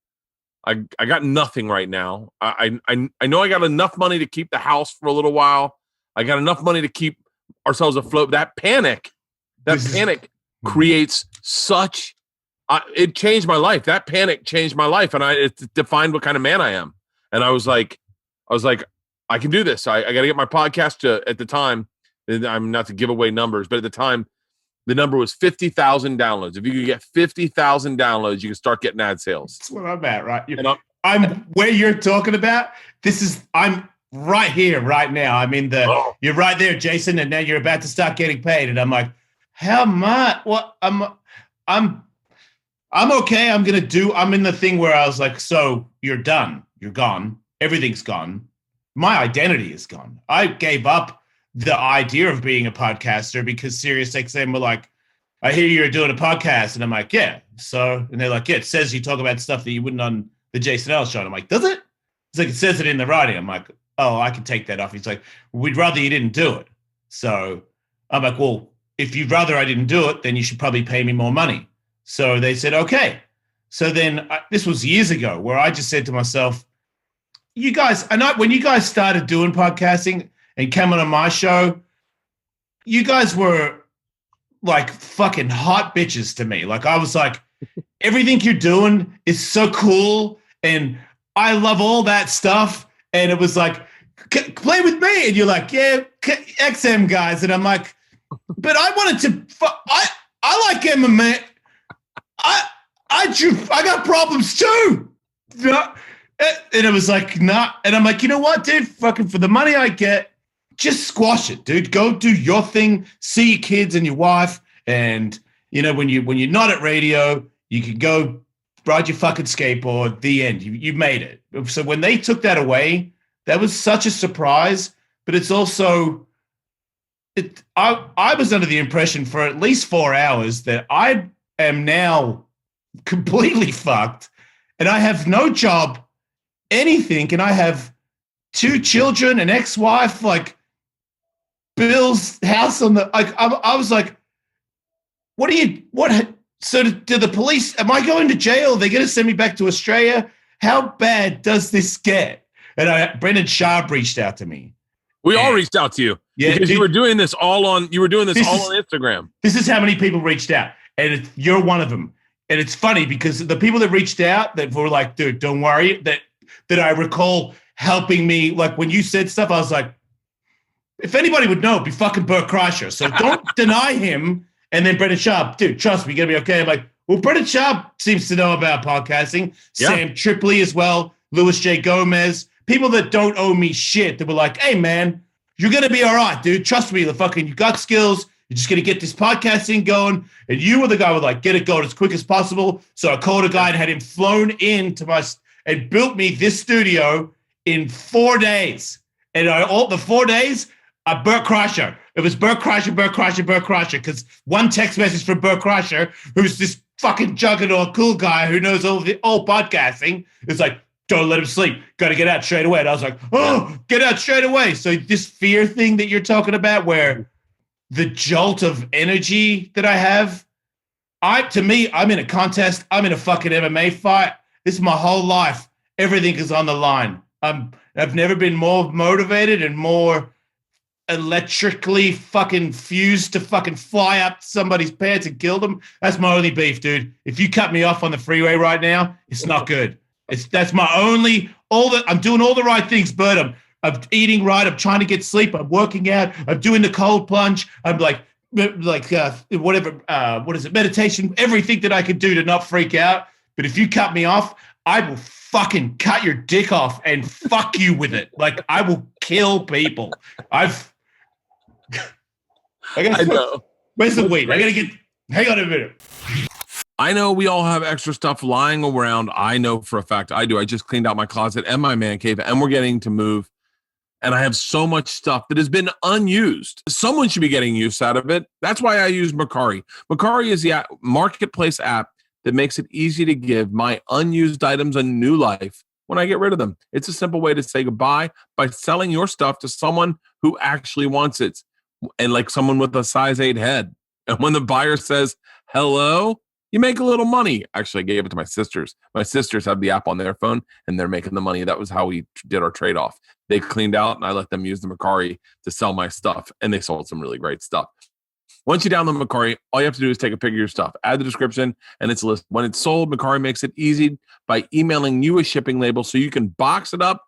I got nothing right now. I know I got enough money to keep the house for a little while. I got enough money to keep ourselves afloat. That panic creates such. It changed my life. That panic changed my life, and it defined what kind of man I am. And I was like, I can do this. I got to get my podcast to, at the time. I'm not to give away numbers, but at the time, the number was 50,000 downloads. If you could get 50,000 downloads, you can start getting ad sales. That's what I'm at, right? I'm where you're talking about. I'm right here, right now. I mean, you're right there, Jason, and now you're about to start getting paid. And I'm like, how much? What? I'm okay. I'm in the thing where I was like, so you're done. You're gone. Everything's gone. My identity is gone. I gave up the idea of being a podcaster because SiriusXM were like, I hear you're doing a podcast. And I'm like, yeah. So, and they're like, yeah, it says you talk about stuff that you wouldn't on the Jason Ellis show. And I'm like, does it? It's like, it says it in the writing. I'm like, oh, I can take that off. He's like, we'd rather you didn't do it. So I'm like, well, if you'd rather I didn't do it, then you should probably pay me more money. So they said, okay. So then this was years ago where I just said to myself, you guys, when you guys started doing podcasting and coming on my show, you guys were like fucking hot bitches to me. Like I was like, everything you're doing is so cool. And I love all that stuff. And it was like, play with me. And you're like, yeah, XM guys. And I'm like, but I wanted to, I like MMA. I got problems too. And it was like, nah. And I'm like, you know what, dude? Fucking for the money I get, just squash it, dude. Go do your thing. See your kids and your wife. And, you know, when you're not at radio, you can go ride your fucking skateboard. The end. You made it. So when they took that away, that was such a surprise. But it's also, I was under the impression for at least 4 hours that I am now completely fucked and I have no job, anything. And I have 2 children, an ex-wife, like Bill's house on the, like, I was like, so do the police, am I going to jail? Are they going to send me back to Australia? How bad does this get? And Brendan Sharp reached out to me. We all reached out to you. Yeah, because you were doing this all on Instagram. This is how many people reached out. And you're one of them. And it's funny because the people that reached out that were like, dude, don't worry, that I recall helping me. Like when you said stuff, I was like, if anybody would know, it'd be fucking Bert Kreischer. So don't deny him. And then Brendan Sharp, dude, trust me, you're going to be okay. I'm like, well, Brendan Sharp seems to know about podcasting. Yeah. Sam Tripoli as well. Louis J. Gomez. People that don't owe me shit that were like, hey, man, you're going to be all right, dude. Trust me, you got skills. You're just going to get this podcasting going. And you were the guy who would like, get it going as quick as possible. So I called a guy and had him flown into and built me this studio in 4 days. And all the 4 days, Bert Kreischer. It was Bert Kreischer, because one text message from Bert Kreischer, who's this fucking juggernaut cool guy who knows all podcasting, is like, don't let him sleep. Got to get out straight away. And I was like, oh, get out straight away. So this fear thing that you're talking about where the jolt of energy that I have, I'm in a contest. I'm in a fucking MMA fight. This is my whole life. Everything is on the line. I've never been more motivated and more electrically fucking fused to fucking fly up somebody's pants and kill them. That's my only beef, dude. If you cut me off on the freeway right now, it's not good. That's my only, I'm doing all the right things, Bert. I'm eating right. I'm trying to get sleep. I'm working out. I'm doing the cold plunge. I'm meditation, everything that I could do to not freak out. But if you cut me off, I will fucking cut your dick off and fuck you with it. Like I will kill people. I know. Where's the weed? Hang on a minute. I know we all have extra stuff lying around. I know for a fact I do. I just cleaned out my closet and my man cave, and we're getting to move. And I have so much stuff that has been unused. Someone should be getting use out of it. That's why I use Mercari. Mercari is the marketplace app that makes it easy to give my unused items a new life when I get rid of them. It's a simple way to say goodbye by selling your stuff to someone who actually wants it, and like someone with a size 8 head. And when the buyer says hello, you make a little money. Actually, I gave it to my sisters. My sisters have the app on their phone, and they're making the money. That was how we did our trade-off. They cleaned out, and I let them use the Mercari to sell my stuff, and they sold some really great stuff. Once you download Mercari, all you have to do is take a picture of your stuff, add the description, and it's a list. When it's sold, Mercari makes it easy by emailing you a shipping label so you can box it up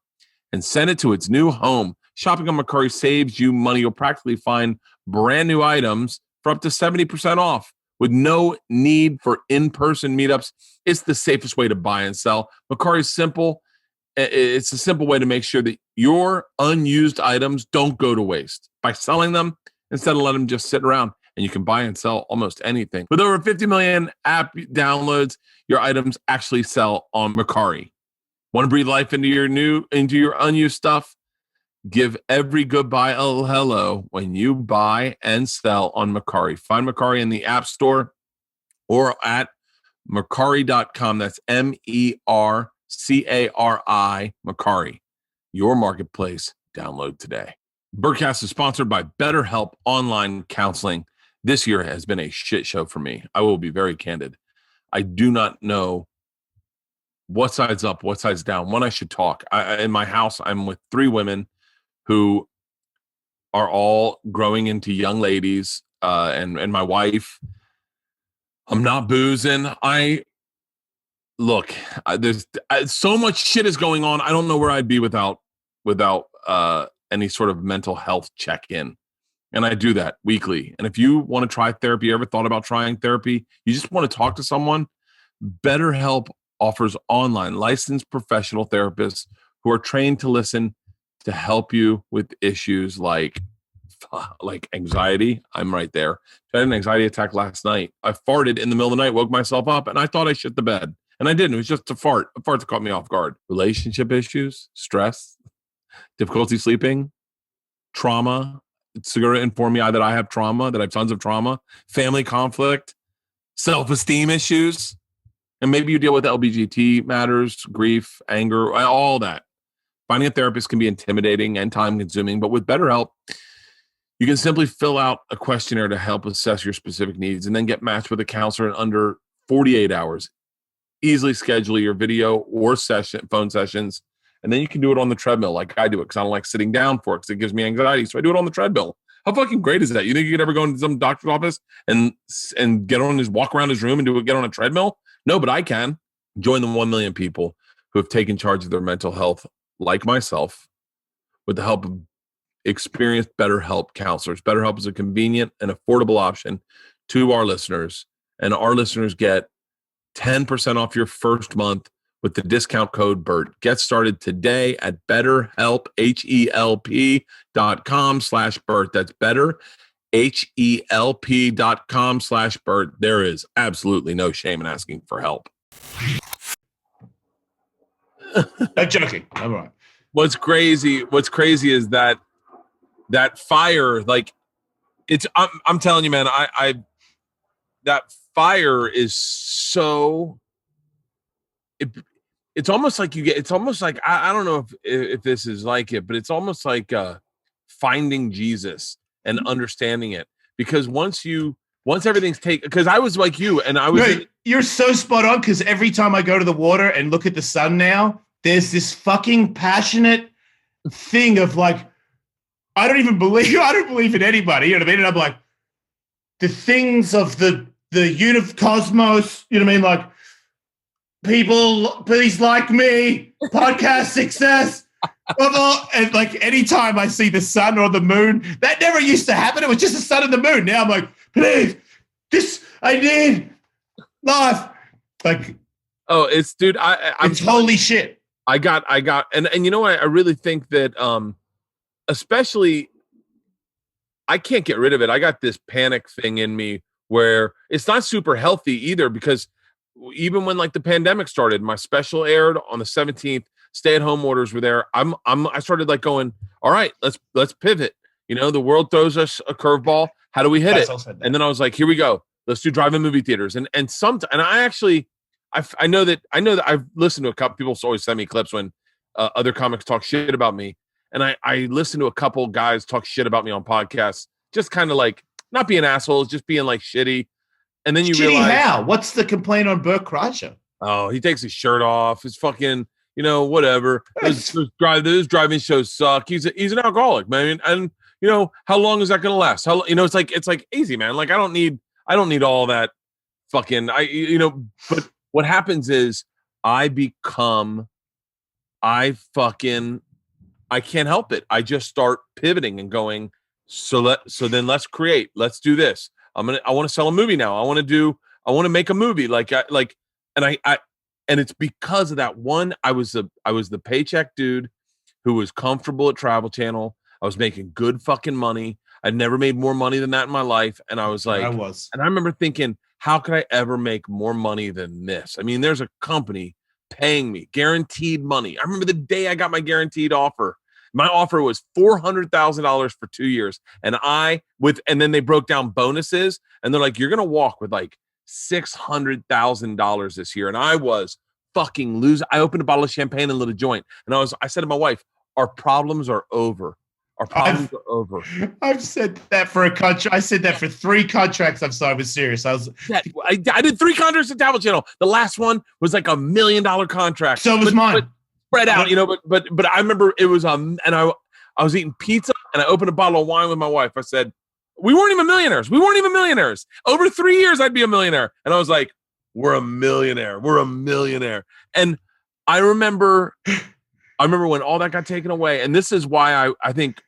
and send it to its new home. Shopping on Mercari saves you money. You'll practically find brand new items for up to 70% off. With no need for in-person meetups, it's the safest way to buy and sell. Mercari is simple. It's a simple way to make sure that your unused items don't go to waste by selling them instead of letting them just sit around. And you can buy and sell almost anything. With over 50 million app downloads, your items actually sell on Mercari. Want to breathe life into your unused stuff? Give every goodbye a hello when you buy and sell on Mercari. Find Mercari in the App Store or at Mercari.com. That's Mercari, Mercari, your marketplace. Download today. Bertcast is sponsored by BetterHelp Online Counseling. This year has been a shit show for me. I will be very candid. I do not know what side's up, what side's down, when I should talk. In my house, I'm with 3 women who are all growing into young ladies, and my wife. I'm not boozing. There's so much shit is going on. I don't know where I'd be without any sort of mental health check-in. And I do that weekly. And if you want to try therapy, you ever thought about trying therapy, you just want to talk to someone, BetterHelp offers online licensed professional therapists who are trained to listen to help you with issues like anxiety. I'm right there. I had an anxiety attack last night. I farted in the middle of the night, woke myself up, and I thought I shit the bed. And I didn't. It was just a fart that caught me off guard. Relationship issues, stress, difficulty sleeping, trauma. It's going to inform me that I have trauma, that I have tons of trauma, family conflict, self-esteem issues. And maybe you deal with LGBT matters, grief, anger, all that. Finding a therapist can be intimidating and time-consuming, but with BetterHelp, you can simply fill out a questionnaire to help assess your specific needs and then get matched with a counselor in under 48 hours. Easily schedule your video or phone sessions, and then you can do it on the treadmill like I do it because I don't like sitting down for it because it gives me anxiety, so I do it on the treadmill. How fucking great is that? You think you could ever go into some doctor's office and walk around his room and get on a treadmill? No, but I can. Join the 1 million people who have taken charge of their mental health, like myself, with the help of experienced BetterHelp counselors. BetterHelp is a convenient and affordable option to our listeners, and our listeners get 10% off your first month with the discount code BERT. Get started today at BetterHelp, HELP.com/BERT. That's better, HELP.com/BERT. There is absolutely no shame in asking for help. I'm joking. I'm right. What's crazy is that fire, like I'm telling you, man, that fire is so it's almost like I don't know if this is like it, but it's almost like finding Jesus and understanding it, because once everything's taken, because I was like you and I was you're so spot on, because every time I go to the water and look at the sun now, there's this fucking passionate thing of like, I don't believe in anybody, you know what I mean? And I'm like, the things of the cosmos, you know what I mean? Like, people, please like me, podcast success. And like, anytime I see the sun or the moon, that never used to happen. It was just the sun and the moon. Now I'm like, please, I need life. Like, oh, it's, dude, it's holy shit. I got, and you know what? I really think that, especially, I can't get rid of it. I got this panic thing in me where it's not super healthy either, because even when like the pandemic started, my special aired on the 17th, stay-at-home orders were there. I started like going, all right, let's pivot. You know, the world throws us a curveball. How do we hit it? And then I was like, here we go. Let's do drive-in movie theaters. And I know that I've listened to a couple people always send me clips when other comics talk shit about me. And I listened to a couple guys talk shit about me on podcasts, just kind of like not being assholes, just being like shitty. And then you realize, how? What's the complaint on Bert Kreischer? Oh, he takes his shirt off. His fucking, whatever. Those driving shows suck. He's an alcoholic, man. And how long is that going to last? It's like easy, man. Like I don't need all that fucking. But what happens is I can't help it. I just start pivoting and going, so then let's create. Let's do this. I want to sell a movie now. I want to make a movie. And it's because of that one. I was the paycheck dude who was comfortable at Travel Channel. I was making good fucking money. I'd never made more money than that in my life. And I was like, and I remember thinking, how could I ever make more money than this? I mean, there's a company paying me guaranteed money. I remember the day I got my guaranteed offer, My offer was $400,000 for 2 years. And then they broke down bonuses and they're like, you're going to walk with like $600,000 this year. And I was fucking losing. I opened a bottle of champagne and lit a joint. And I said to my wife, our problems are over. Our problems are over. I've said that for a contract. I said that for 3 contracts I've signed with Sirius. I did 3 contracts at Travel Channel. The last one was like $1 million contract. So was mine. But spread out, but I remember it was and I was eating pizza and I opened a bottle of wine with my wife. I said, we weren't even millionaires. Over 3 years, I'd be a millionaire. And I was like, we're a millionaire. And I remember when all that got taken away. And this is why I think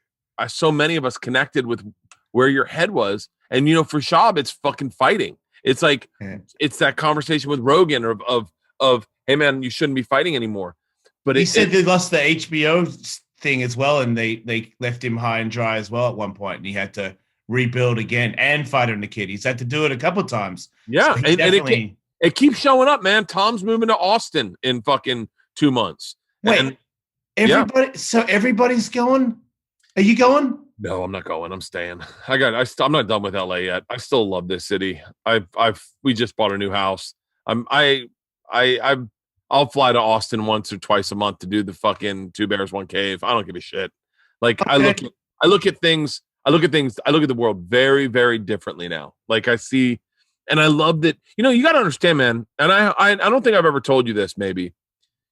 so many of us connected with where your head was. And, for Shab, it's fucking fighting. It's like, it's that conversation with Rogan of, hey man, you shouldn't be fighting anymore. But he said they lost the HBO thing as well. And they left him high and dry as well at one point. And he had to rebuild again and fight on the kid. He's had to do it a couple of times. Yeah. So and it keeps showing up, man. Tom's moving to Austin in fucking 2 months. Wait, so everybody's going? Are you going? No, I'm not going. I'm staying. I'm not done with LA yet. I still love this city. We just bought a new house. I'll fly to Austin once or twice a month to do the fucking 2 Bears, 1 Cave. I don't give a shit. Like okay. I look at the world very, very differently now. Like I see, and I love that, you got to understand, man. And I don't think I've ever told you this. Maybe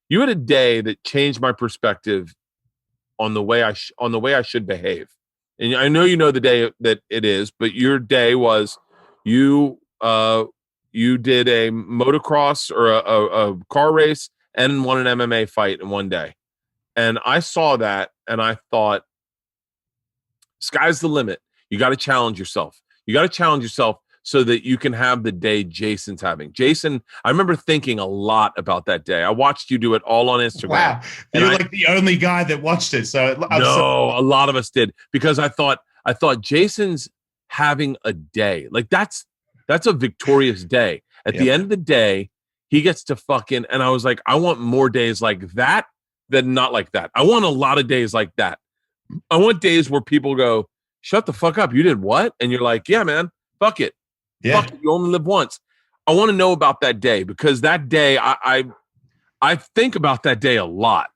you had a day that changed my perspective on the way I should behave. And I know the day that it is, but your day was you did a motocross or a car race and won an MMA fight in one day. And I saw that and I thought, sky's the limit. You got to challenge yourself. So that you can have the day Jason's having. Jason, I remember thinking a lot about that day. I watched you do it all on Instagram. Wow. You're like the only guy that watched it. A lot of us did, because I thought Jason's having a day. Like that's a victorious day. At the end of the day, he gets to fucking, and I was like, I want more days like that than not like that. I want a lot of days like that. I want days where people go, shut the fuck up. You did what? And you're like, yeah, man, fuck it. Yeah. Fuck it. You only live once. I want to know about that day, because that day, I think about that day a lot.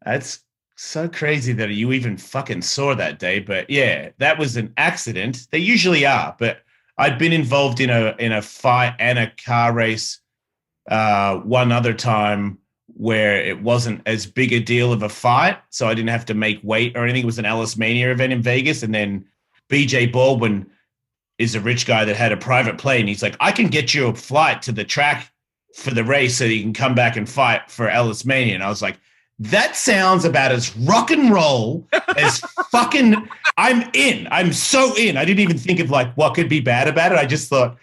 That's so crazy that you even fucking saw that day. But yeah, that was an accident. They usually are, but I'd been involved in a fight and a car race one other time where it wasn't as big a deal of a fight, so I didn't have to make weight or anything. It was an Ellis Mania event in Vegas, and then BJ Baldwin is a rich guy that had a private plane. He's like, I can get you a flight to the track for the race so that you can come back and fight for Ellis Mania. And I was like, that sounds about as rock and roll as fucking I'm in. I'm so in. I didn't even think of like what could be bad about it. I just thought,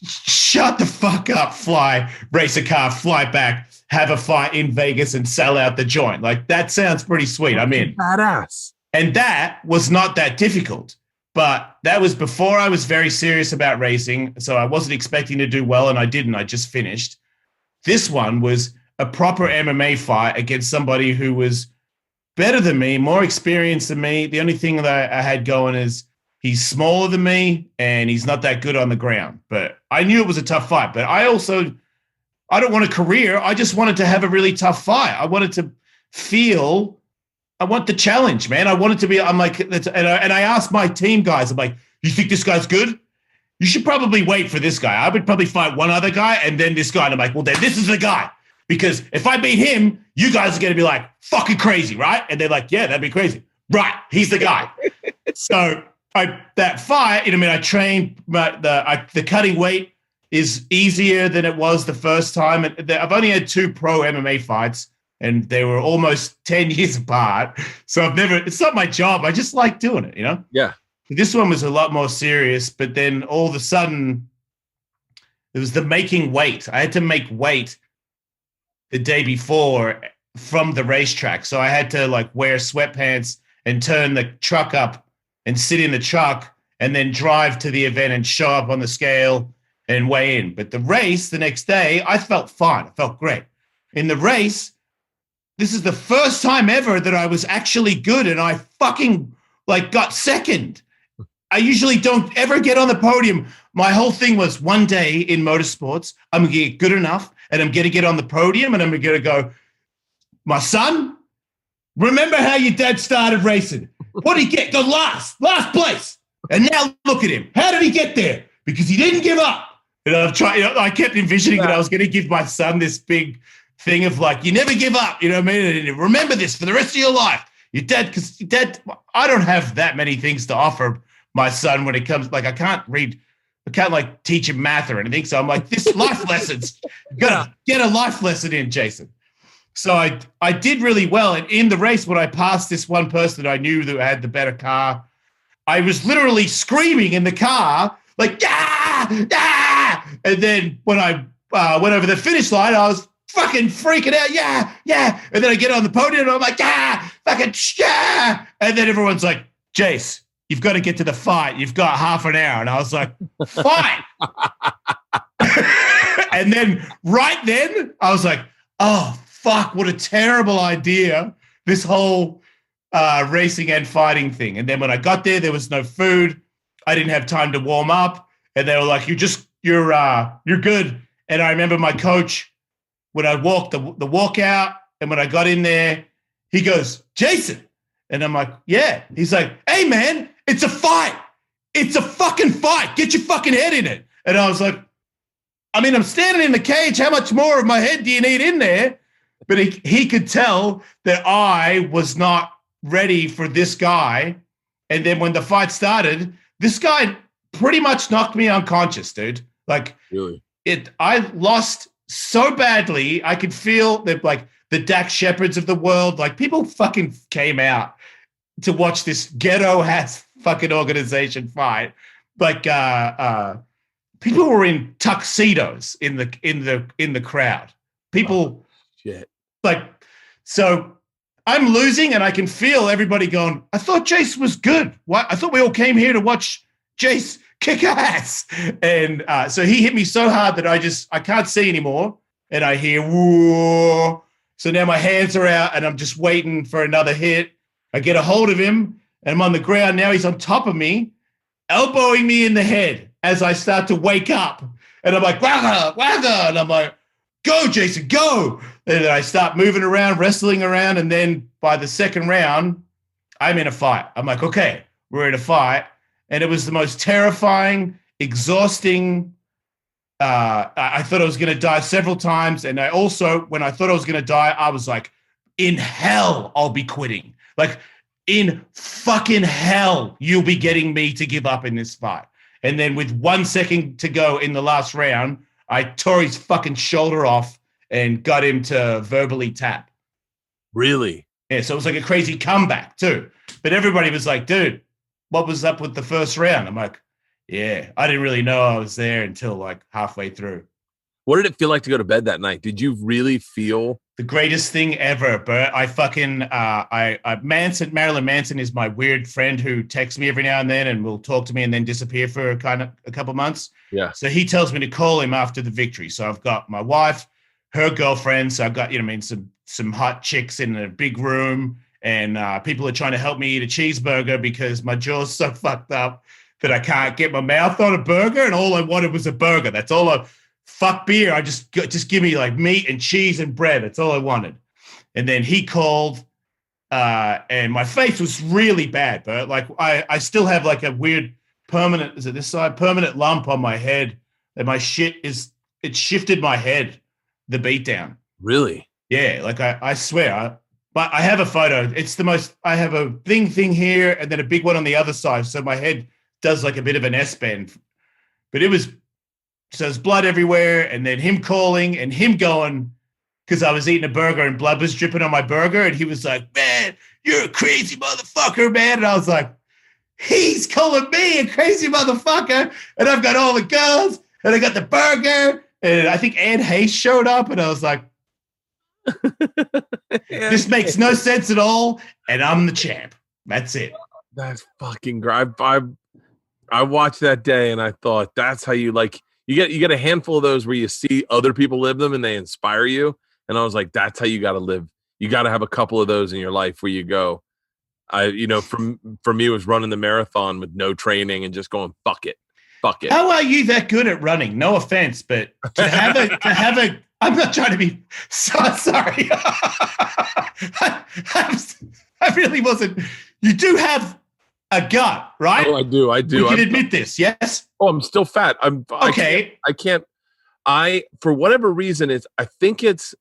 shut the fuck up, fly, race a car, fly back, have a fight in Vegas and sell out the joint. Like that sounds pretty sweet. I'm in. Badass. And that was not that difficult. But that was before I was very serious about racing, so I wasn't expecting to do well, and I didn't. I just finished. This one was a proper MMA fight against somebody who was better than me, more experienced than me. The only thing that I had going is he's smaller than me, and he's not that good on the ground. But I knew it was a tough fight. But I don't want a career. I just wanted to have a really tough fight. I wanted to feel... I want the challenge, man. I want it to be, I'm like, and I asked my team guys, I'm like, you think this guy's good? You should probably wait for this guy. I would probably fight one other guy and then this guy. And I'm like, well, then this is the guy. Because if I beat him, you guys are going to be like, fucking crazy, right? And they're like, yeah, that'd be crazy. Right, he's the guy. So that fight, I trained, but the cutting weight is easier than it was the first time. I've only had 2 pro MMA fights, and they were almost 10 years apart. So it's not my job. I just like doing it, Yeah. This one was a lot more serious, but then all of a sudden it was the making weight. I had to make weight the day before from the racetrack. So I had to like wear sweatpants and turn the truck up and sit in the truck and then drive to the event and show up on the scale and weigh in. But the race the next day, I felt fine. I felt great. In the race, this is the first time ever that I was actually good, and I fucking like got second. I usually don't ever get on the podium. My whole thing was one day in motorsports, I'm going to get good enough and I'm going to get on the podium and I'm going to go, my son, remember how your dad started racing? What did he get? Go last place. And now look at him. How did he get there? Because he didn't give up. And I kept envisioning that I was going to give my son this big thing of like, you never give up. You know what I mean? And remember this for the rest of your life. Your dad, because your dad, I don't have that many things to offer my son when it comes, like I can't like teach him math or anything. So I'm like, this life lessons, you gotta get a life lesson in, Jason. So I did really well. And in the race, when I passed this one person I knew that had the better car, I was literally screaming in the car, like, yeah, yeah. And then when I went over the finish line, I was fucking freaking out. Yeah, yeah. And then I get on the podium and I'm like, yeah, fucking yeah. And then everyone's like, Jace, you've got to get to the fight. You've got half an hour. And I was like, fine. And then right then I was like, oh, fuck, what a terrible idea. This whole racing and fighting thing. And then when I got there was no food. I didn't have time to warm up. And they were like, you're good. And I remember my coach, when I walked the walkout and when I got in there, he goes, Jason. And I'm like, yeah. He's like, hey, man, it's a fight. It's a fucking fight. Get your fucking head in it. And I was like, I mean, I'm standing in the cage. How much more of my head do you need in there? But he could tell that I was not ready for this guy. And then when the fight started, this guy pretty much knocked me unconscious, dude. Like, really? I lost so badly. I could feel that, like, the Dak Shepherds of the world, like, people fucking came out to watch this ghetto-ass fucking organization fight. Like, people were in tuxedos in the crowd. People, shit. Like, so I'm losing, and I can feel everybody going, I thought Jace was good. What? I thought we all came here to watch Jace kick ass. And so he hit me so hard that I can't see anymore. And I hear, whoa. So now my hands are out, and I'm just waiting for another hit. I get a hold of him, and I'm on the ground. Now he's on top of me, elbowing me in the head as I start to wake up. And I'm like, wagga, wagga. And I'm like, go, Jason, go. And then I start moving around, wrestling around. And then by the second round, I'm in a fight. I'm like, okay, we're in a fight. And it was the most terrifying, exhausting. I thought I was going to die several times. And I also, when I thought I was going to die, I was like, in hell, I'll be quitting. Like, in fucking hell, you'll be getting me to give up in this fight. And then with 1 second to go in the last round, I tore his fucking shoulder off and got him to verbally tap. Really? Yeah, so it was like a crazy comeback too. But everybody was like, dude, what was up with the first round? I'm like, yeah, I didn't really know I was there until like halfway through. What did it feel like to go to bed that night? Did you really feel the greatest thing ever, Bert? I fucking Marilyn Manson is my weird friend who texts me every now and then and will talk to me and then disappear for a couple months. Yeah. So he tells me to call him after the victory. So I've got my wife, her girlfriend. So I've got, some hot chicks in a big room, and people are trying to help me eat a cheeseburger because my jaw's so fucked up that I can't get my mouth on a burger. And all I wanted was a burger. That's all I. Fuck beer. I just give me like meat and cheese and bread. That's all I wanted. And then he called, and my face was really bad, but like I still have like a weird permanent lump on my head. And my shit it shifted my head, the beatdown. Really? Yeah. Like I swear, but I have a photo. It's the most, I have a thing here and then a big one on the other side. So my head does like a bit of an S bend, but so there's blood everywhere, and then him calling and him going, because I was eating a burger and blood was dripping on my burger, and he was like, man, you're a crazy motherfucker, man. And I was like, he's calling me a crazy motherfucker, and I've got all the girls, and I got the burger, and I think Anne Hayes showed up, and I was like, this makes no sense at all, and I'm the champ. That's it. That's fucking great. I watched that day, and I thought, that's how you like. You get a handful of those where you see other people live them and they inspire you. And I was like, that's how you got to live. you got to have a couple of those in your life where you go, for me, it was running the marathon with no training and just going, fuck it. How are you that good at running? No offense, but to have a, I'm not trying to be so sorry. I really wasn't. You do have a gut, right? Oh, I do. We can admit this, yes? Oh, I'm still fat. Okay. For whatever reason, I think it's.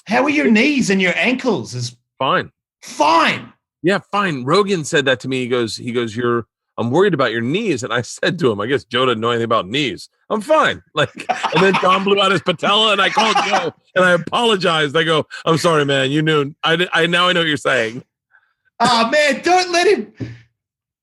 How are your knees and your ankles? Is fine. Fine. Yeah, fine. Rogan said that to me. He goes, I'm worried about your knees. And I said to him, I guess Joe doesn't know anything about knees. I'm fine. And then Tom blew out his patella and I called Joe and I apologized. I go, I'm sorry, man. You knew. I know what you're saying. Oh man, don't let him.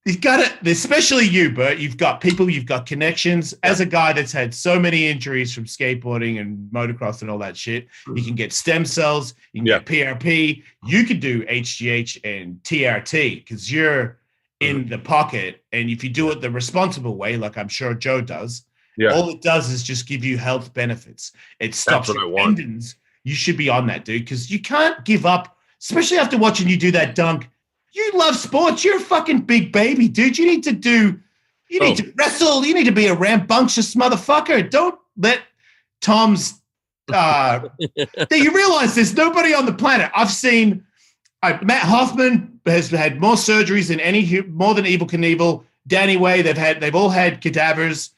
He's got it, especially you, Bert. You've got people, you've got connections. As a guy that's had so many injuries from skateboarding and motocross and all that shit, you can get stem cells, you can get PRP, you could do HGH and TRT because you're in the pocket. And if you do it the responsible way, like I'm sure Joe does, all it does is just give you health benefits. It stops your tendons. You should be on that, dude, because you can't give up, especially after watching you do that dunk. You love sports. You're a fucking big baby, dude. You need to wrestle. You need to be a rambunctious motherfucker. Don't let Tom's you realize there's nobody on the planet. I've seen Matt Hoffman has had more surgeries than more than Evel Knievel. Danny Way, they've all had cadavers.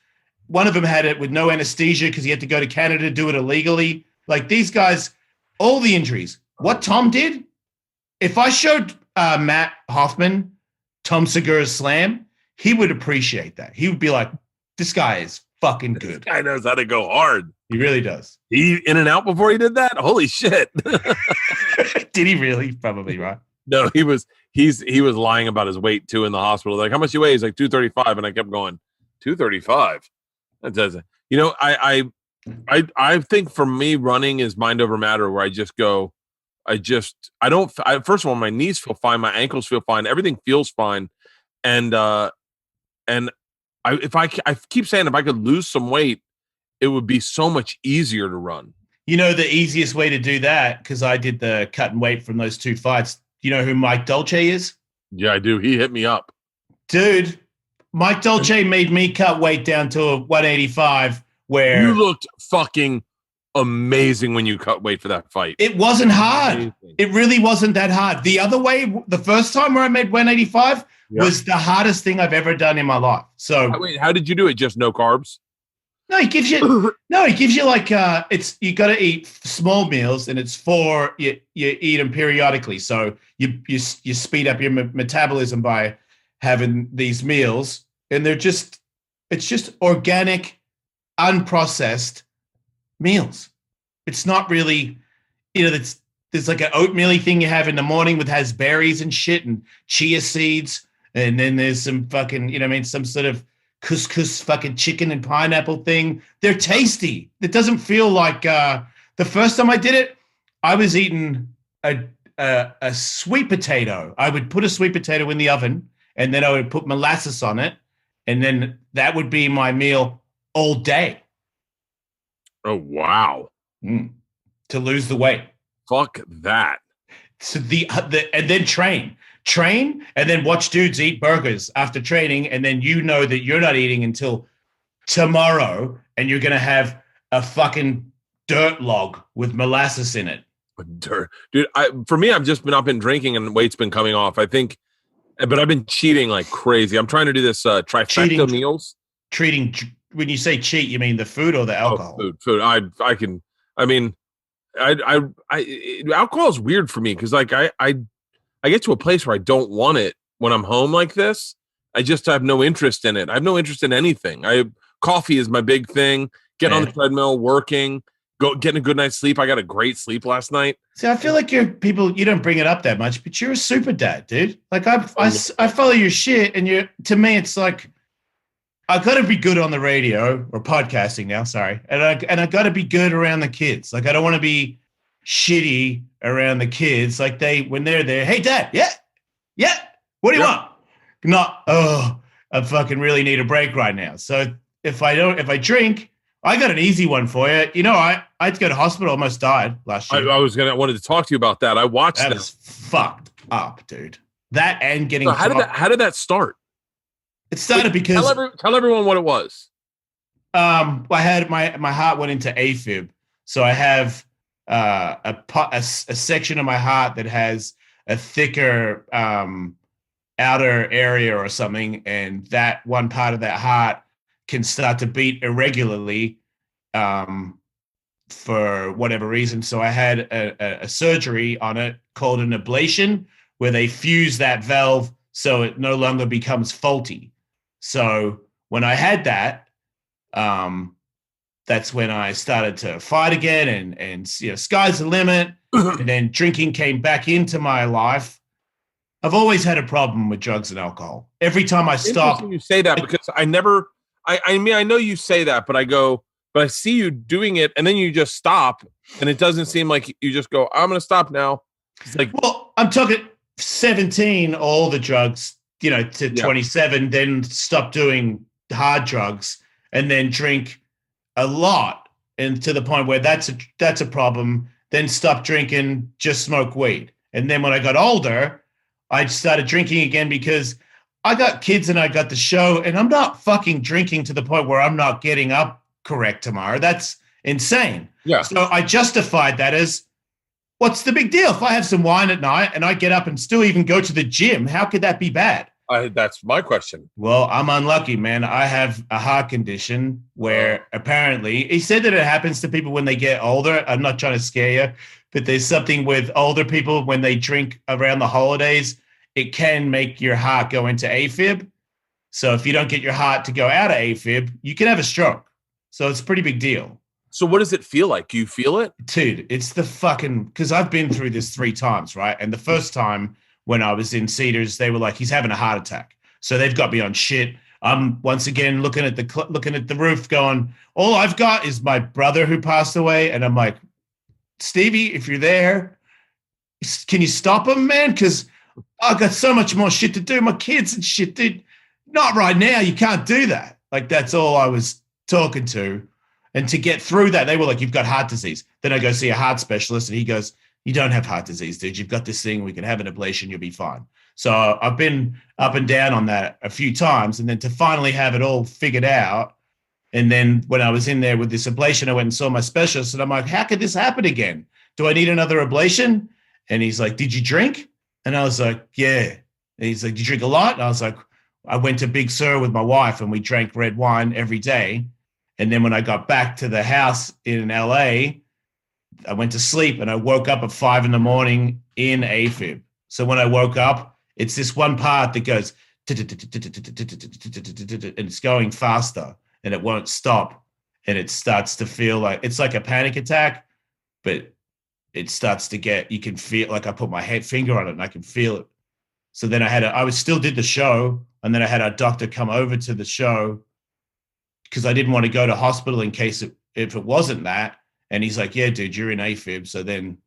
One of them had it with no anesthesia because he had to go to Canada to do it illegally. Like these guys, all the injuries. What Tom did, if I showed Matt Hoffman Tom Segura's slam, he would appreciate that. He would be like, this guy is fucking good. This guy knows how to go hard. He really does. He in and out before he did that? Holy shit. Did he really? Probably, right? No, he was lying about his weight too in the hospital. Like, how much you weigh? He's like 235. And I kept going, 235? That doesn't. I think for me, running is mind over matter, where I just go, first of all, my knees feel fine. My ankles feel fine. Everything feels fine. And I keep saying, if I could lose some weight, it would be so much easier to run. You know, the easiest way to do that, because I did the cut and weight from those two fights. You know who Mike Dolce is? Yeah, I do. He hit me up. Dude, Mike Dolce made me cut weight down to a 185 where you looked fucking amazing when you cut weight for that fight. It wasn't hard. Amazing. It really wasn't that hard. The other way, the first time where I made 185 was the hardest thing I've ever done in my life. So wait, how did you do it? Just no carbs? No, he gives you like you got to eat small meals, and it's you eat them periodically. So you speed up your metabolism by having these meals, and it's just organic, unprocessed meals. It's not really, there's like an oatmeal thing you have in the morning has berries and shit and chia seeds, and then there's some fucking some sort of couscous fucking chicken and pineapple thing. They're tasty. It doesn't feel like the first time I did it, I was eating a sweet potato. I would put a sweet potato in the oven, and then I would put molasses on it, and then that would be my meal all day. Oh, wow. To lose the weight. Fuck that. So and then train, and then watch dudes eat burgers after training, and then you know that you're not eating until tomorrow, and you're going to have a fucking dirt log with molasses in it. Dirt. Dude, for me, I've just not been drinking and weight's been coming off. I think, but I've been cheating like crazy. I'm trying to do this trifecta meals. When you say cheat, you mean the food or the alcohol? Oh, food. Alcohol is weird for me because like I get to a place where I don't want it when I'm home like this. I just have no interest in it. I have no interest in anything. Coffee is my big thing. Getting on the treadmill, working, getting a good night's sleep. I got a great sleep last night. See, I feel like you don't bring it up that much, but you're a super dad, dude. Like I follow your shit, and to me, it's like, I got to be good on the radio or podcasting now. Sorry. And I got to be good around the kids. Like, I don't want to be shitty around the kids. Like when they're there, hey dad. Yeah. What do you want? Not, I fucking really need a break right now. So if I drink I got an easy one for you. You know, I had to go to hospital. Almost died last year. I wanted to talk to you about that. I watched that. Was fucked up, dude. That and getting. So how did that start? It started because tell everyone what it was. I had my heart went into AFib, so I have a section of my heart that has a thicker outer area or something, and that one part of that heart can start to beat irregularly for whatever reason. So I had a surgery on it called an ablation, where they fuse that valve so it no longer becomes faulty. So when I had that, that's when I started to fight again, and sky's the limit. And then drinking came back into my life. I've always had a problem with drugs and alcohol. Every time I stop, you say that because I never. I mean, I know you say that, but I see you doing it, and then you just stop, and it doesn't seem like you just go, I'm going to stop now. It's like, well, I'm talking 17, all the drugs, to 27, then stop doing hard drugs, and then drink a lot, and to the point where that's a problem. Then stop drinking, just smoke weed. And then when I got older, I started drinking again because I got kids and I got the show, and I'm not fucking drinking to the point where I'm not getting up correct tomorrow. That's insane. Yeah. So I justified that as, what's the big deal? If I have some wine at night and I get up and still even go to the gym, how could that be bad? That's my question. Well, I'm unlucky, man. I have a heart condition where apparently he said that it happens to people when they get older. I'm not trying to scare you, but there's something with older people when they drink around the holidays, it can make your heart go into AFib. So if you don't get your heart to go out of AFib, you can have a stroke. So it's a pretty big deal. So what does it feel like? Do you feel it? Dude, it's the fucking, because I've been through this 3 times, right? And the first time when I was in Cedars, they were like, he's having a heart attack. So they've got me on shit. I'm once again looking at the roof going, all I've got is my brother who passed away. And I'm like, Stevie, if you're there, can you stop him, man? Because I've got so much more shit to do. My kids and shit, dude. Not right now. You can't do that. Like, that's all I was talking to. And to get through that, they were like, you've got heart disease. Then I go see a heart specialist, and he goes, you don't have heart disease, dude. You've got this thing. We can have an ablation. You'll be fine. So I've been up and down on that a few times. And then to finally have it all figured out. And then when I was in there with this ablation, I went and saw my specialist, and I'm like, how could this happen again? Do I need another ablation? And he's like, did you drink? And I was like, yeah. And he's like, do you drink a lot? And I was like, I went to Big Sur with my wife, and we drank red wine every day. And then when I got back to the house in LA, I went to sleep, and I woke up at 5 a.m. in AFib. So when I woke up, it's this one part that goes, and it's going faster, and it won't stop. And it starts to feel like, it's like a panic attack, but it starts to get, you can feel, like I put my finger on it and I can feel it. So then I still did the show, and then I had a doctor come over to the show because I didn't want to go to hospital in case if it wasn't that. And he's like, yeah, dude, you're in AFib. So then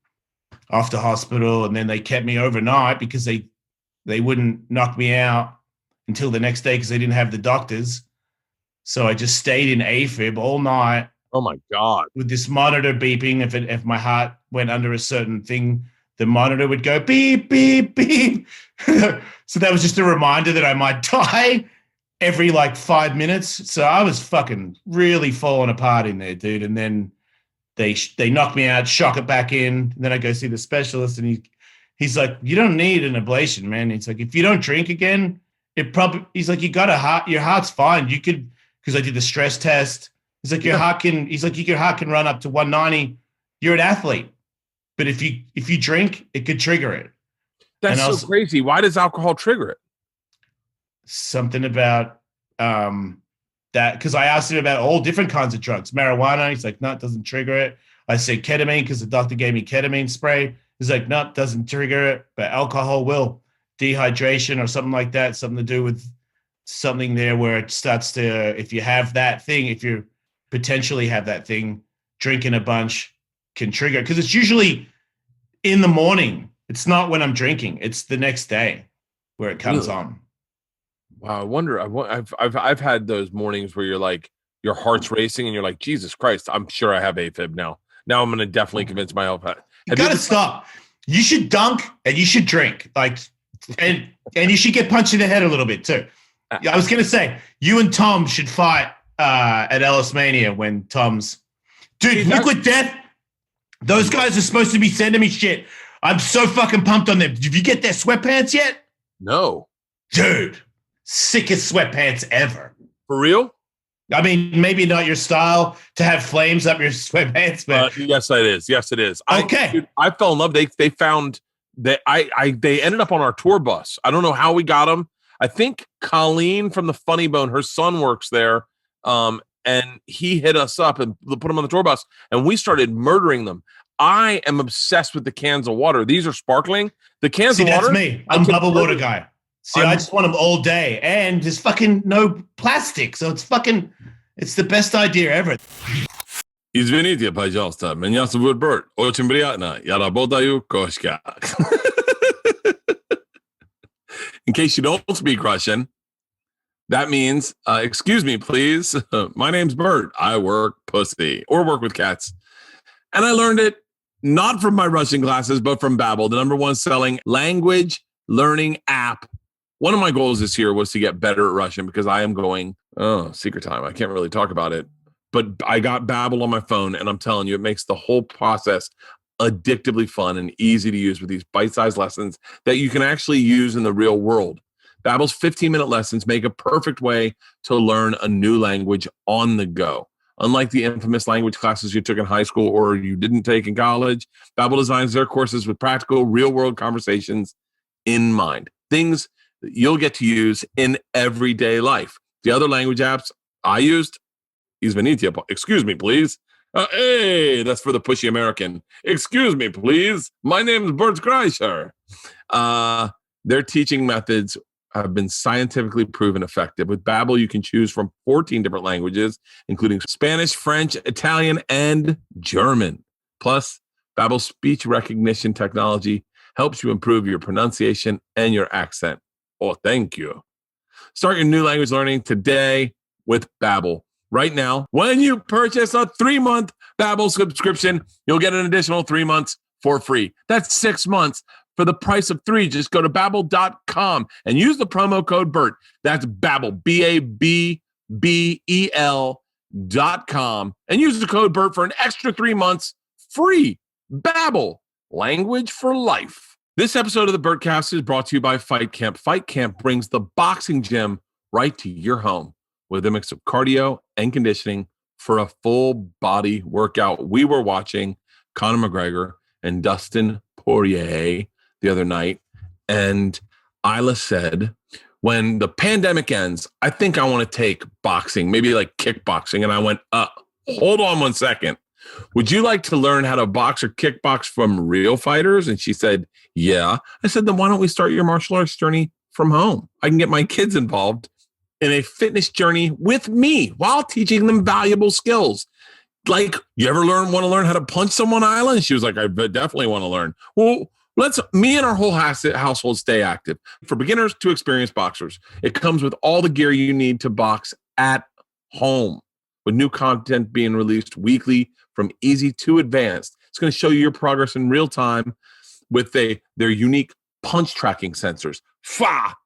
off to hospital, and then they kept me overnight because they wouldn't knock me out until the next day because they didn't have the doctors. So I just stayed in AFib all night. Oh my God. With this monitor beeping. If my heart went under a certain thing, the monitor would go beep, beep, beep. So that was just a reminder that I might die every 5 minutes. So I was fucking really falling apart in there, dude. And then they knock me out, shock it back in. And then I go see the specialist, and he's like, you don't need an ablation, man. He's like, if you don't drink again, he's like, you got a heart, your heart's fine. You could, because I did the stress test. He's like, your heart can run up to 190. You're an athlete. But if you drink, it could trigger it. That's so crazy. Why does alcohol trigger it? Something about that, because I asked him about all different kinds of drugs. Marijuana, he's like, no, it doesn't trigger it. I said ketamine because the doctor gave me ketamine spray. He's like, no, it doesn't trigger it, but alcohol will. Dehydration or something like that, something to do with something there where it starts to, if you have that thing, if you potentially have that thing, drinking a bunch can trigger, because it's usually in the morning. It's not when I'm drinking. It's the next day where it comes on. Wow, I wonder. I've had those mornings where you're your heart's racing and you're like, Jesus Christ, I'm sure I have AFib now. Now I'm going to definitely convince myself. You got to stop. You should dunk and you should drink. Like, and you should get punched in the head a little bit too. I was going to say, you and Tom should fight at Ellis Mania when Tom's... Dude, Liquid Death, those guys are supposed to be sending me shit. I'm so fucking pumped on them. Did you get their sweatpants yet? No. Dude, sickest sweatpants ever. For real? I mean, maybe not your style to have flames up your sweatpants, but yes, it is. Yes, it is. Okay. I fell in love. They found that they ended up on our tour bus. I don't know how we got them. I think Colleen from the Funny Bone, her son works there. And he hit us up and put them on the tour bus, and we started murdering them. I am obsessed with the cans of water. These are sparkling. The cans of water. That's me. I'm a bubble water guy. See, I just want them all day, and there's fucking no plastic, so it's the best idea ever. Извините, пожалуйста, меня зовут Bert. Очень приятно. Я работаю кошка. In case you don't speak Russian, that means, excuse me, please. My name's Bert. I work pussy or work with cats. And I learned it not from my Russian classes, but from Babbel, the #1 selling language learning app. One of my goals this year was to get better at Russian because I am going, secret time. I can't really talk about it. But I got Babbel on my phone, and I'm telling you, it makes the whole process addictively fun and easy to use with these bite-sized lessons that you can actually use in the real world. Babbel's 15-minute lessons make a perfect way to learn a new language on the go. Unlike the infamous language classes you took in high school or you didn't take in college, Babbel designs their courses with practical, real-world conversations in mind. Things that you'll get to use in everyday life. The other language apps I used, Izvinitia, excuse me, please. Hey, that's for the pushy American. Excuse me, please. My name is Bert Kreischer. Their teaching methods have been scientifically proven effective. With Babbel, you can choose from 14 different languages, including Spanish, French, Italian, and German. Plus, Babbel's speech recognition technology helps you improve your pronunciation and your accent. Oh, thank you. Start your new language learning today with Babbel. Right now, when you purchase a 3-month Babbel subscription, you'll get an additional 3 months for free. That's 6 months for the price of 3. Just go to Babbel.com and use the promo code BERT. That's Babbel, BABBEL.com, and use the code BERT for an extra 3 months free. Babbel, language for life. This episode of the Bertcast is brought to you by Fight Camp. Fight Camp brings the boxing gym right to your home with a mix of cardio and conditioning for a full body workout. We were watching Conor McGregor and Dustin Poirier the other night, and Isla said, when the pandemic ends, I think I want to take boxing, maybe like kickboxing. And I went, hold on 1 second. Would you like to learn how to box or kickbox from real fighters? And she said, yeah. I said, then why don't we start your martial arts journey from home? I can get my kids involved in a fitness journey with me while teaching them valuable skills. Like, you ever want to learn how to punch someone, Isla? And she was like, I definitely want to learn. Well, me and our whole household stay active. For beginners to experienced boxers, it comes with all the gear you need to box at home, with new content being released weekly from easy to advanced. It's going to show you your progress in real time with their unique punch tracking sensors.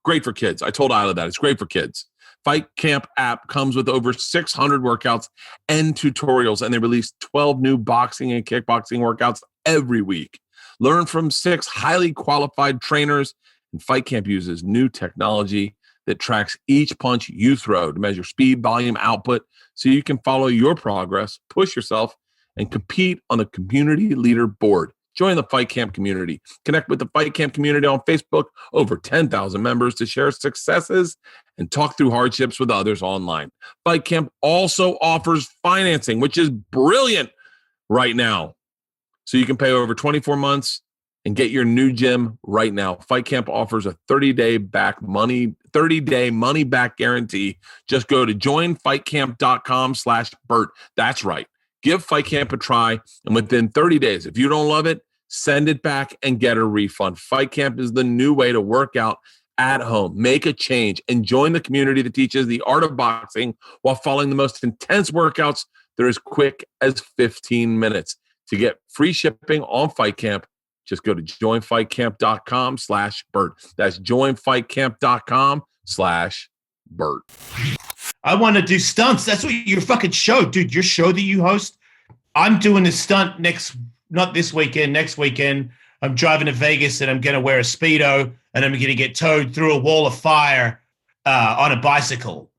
Great for kids. I told Isla that. It's great for kids. Fight Camp app comes with over 600 workouts and tutorials, and they release 12 new boxing and kickboxing workouts every week. Learn from 6 highly qualified trainers, and Fight Camp uses new technology that tracks each punch you throw to measure speed, volume, output, so you can follow your progress, push yourself, and compete on the community leaderboard. Join the Fight Camp community. Connect with the Fight Camp community on Facebook. Over 10,000 members to share successes and talk through hardships with others online. Fight Camp also offers financing, which is brilliant right now. So you can pay over 24 months and get your new gym right now. Fight Camp offers a 30-day money back guarantee. Just go to joinfightcamp.com/Bert. That's right. Give Fight Camp a try, and within 30 days, if you don't love it, send it back and get a refund. Fight Camp is the new way to work out at home. Make a change and join the community that teaches the art of boxing while following the most intense workouts that are as quick as 15 minutes. To get free shipping on Fight Camp, just go to joinfightcamp.com/Bert. That's joinfightcamp.com/Bert. I want to do stunts. That's what your fucking show, dude. Your show that you host. I'm doing a stunt not this weekend, next weekend. I'm driving to Vegas and I'm going to wear a Speedo and I'm going to get towed through a wall of fire on a bicycle.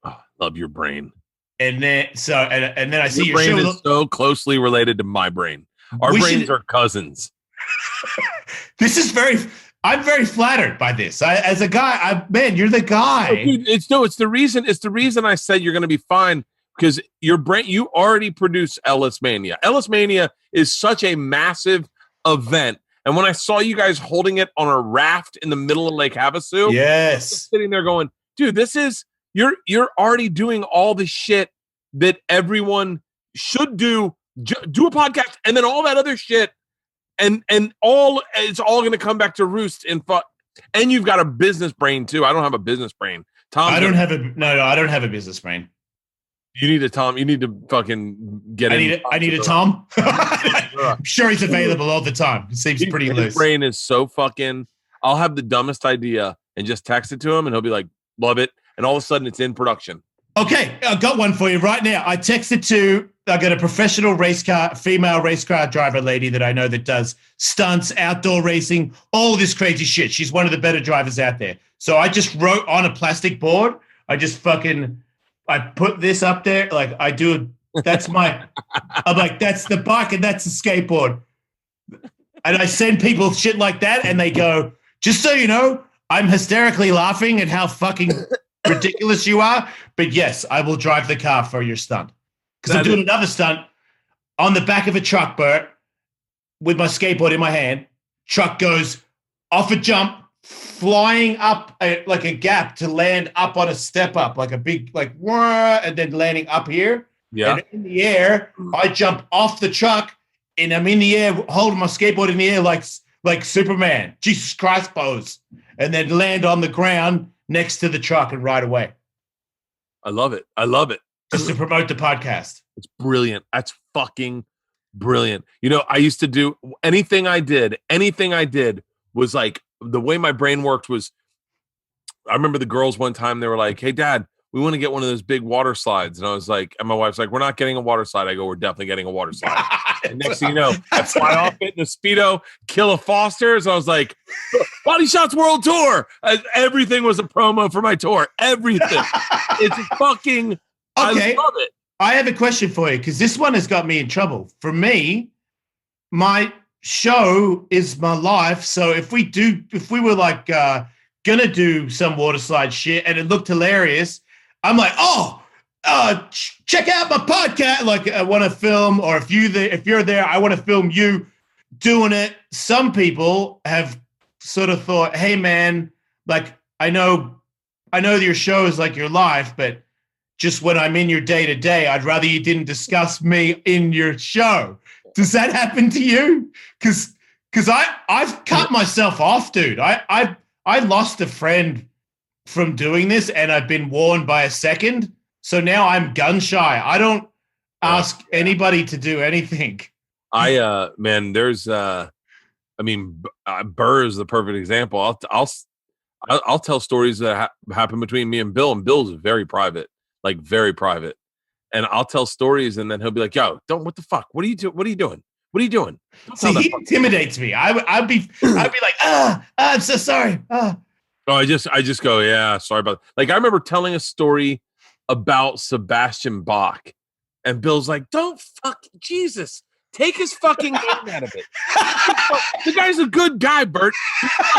Oh, love your brain. And then I see your brain show. Is so closely related to my brain. Our brains are cousins. I'm very flattered by this. As a guy, you're the guy. Oh, dude, it's the reason I said you're going to be fine, because your brain, you already produce Ellis Mania. Ellis Mania is such a massive event. And when I saw you guys holding it on a raft in the middle of Lake Havasu, yes, I was sitting there going, dude, this is you're already doing all the shit that everyone should do. Do a podcast, and then all that other shit, and it's all going to come back to roost in fuck. And you've got a business brain too. I don't have a business brain. Tom, I don't have a business brain. You need a Tom. You need to fucking get. I need a Tom. I'm sure he's available all the time. It seems pretty loose. His brain is so fucking. I'll have the dumbest idea and just text it to him, and he'll be like, "Love it," and all of a sudden it's in production. Okay, I got one for you right now. I got a professional female race car driver lady that I know that does stunts, outdoor racing, all this crazy shit. She's one of the better drivers out there. So I just wrote on a plastic board. I put this up there. Like I'm like, that's the bike and that's the skateboard. And I send people shit like that and they go, just so you know, I'm hysterically laughing at how fucking ridiculous you are. But yes, I will drive the car for your stunt. Because I'm doing another stunt on the back of a truck, Bert, with my skateboard in my hand. Truck goes off a jump, flying up like a gap to land up on a step up, like a big, and then landing up here. Yeah. And in the air, I jump off the truck, and I'm in the air, holding my skateboard in the air like Superman, Jesus Christ pose, and then land on the ground next to the truck and ride away. I love it. Just to promote the podcast. It's brilliant. That's fucking brilliant. You know, I used to do anything I did was like, the way my brain worked was, I remember the girls one time, they were like, "Hey Dad, we want to get one of those big water slides." And I was like, and my wife's like, "We're not getting a water slide." I go, "We're definitely getting a water slide." And next thing you know, I fly off it in a Speedo, kill a Foster's. I was like, Body Shots World Tour. Everything was a promo for my tour. Everything. It's fucking, okay. I love it. I have a question for you, because this one has got me in trouble. For me, my show is my life. So if we were like gonna do some water slide shit and it looked hilarious, I'm like, check out my podcast. Like I want to film, or if you're there, I want to film you doing it. Some people have sort of thought, hey man, like I know your show is like your life, but just when I'm in your day-to-day, I'd rather you didn't discuss me in your show. Does that happen to you? Because I've cut myself off, dude. I lost a friend from doing this, and I've been warned by a second. So now I'm gun shy. I don't ask anybody to do anything. Man, there's Burr is the perfect example. I'll tell stories that happen between me and Bill, and Bill's very private, like very private. And I'll tell stories, and then he'll be like, "Yo, what the fuck? What are you doing? What are you doing? What are you doing?" See, he intimidates me. I'd be like, I'm so sorry. Oh, I just go, yeah, sorry about that. Like I remember telling a story about Sebastian Bach, and Bill's like, "Don't fuck Jesus. Take his fucking name out of it. The guy's a good guy, Bert.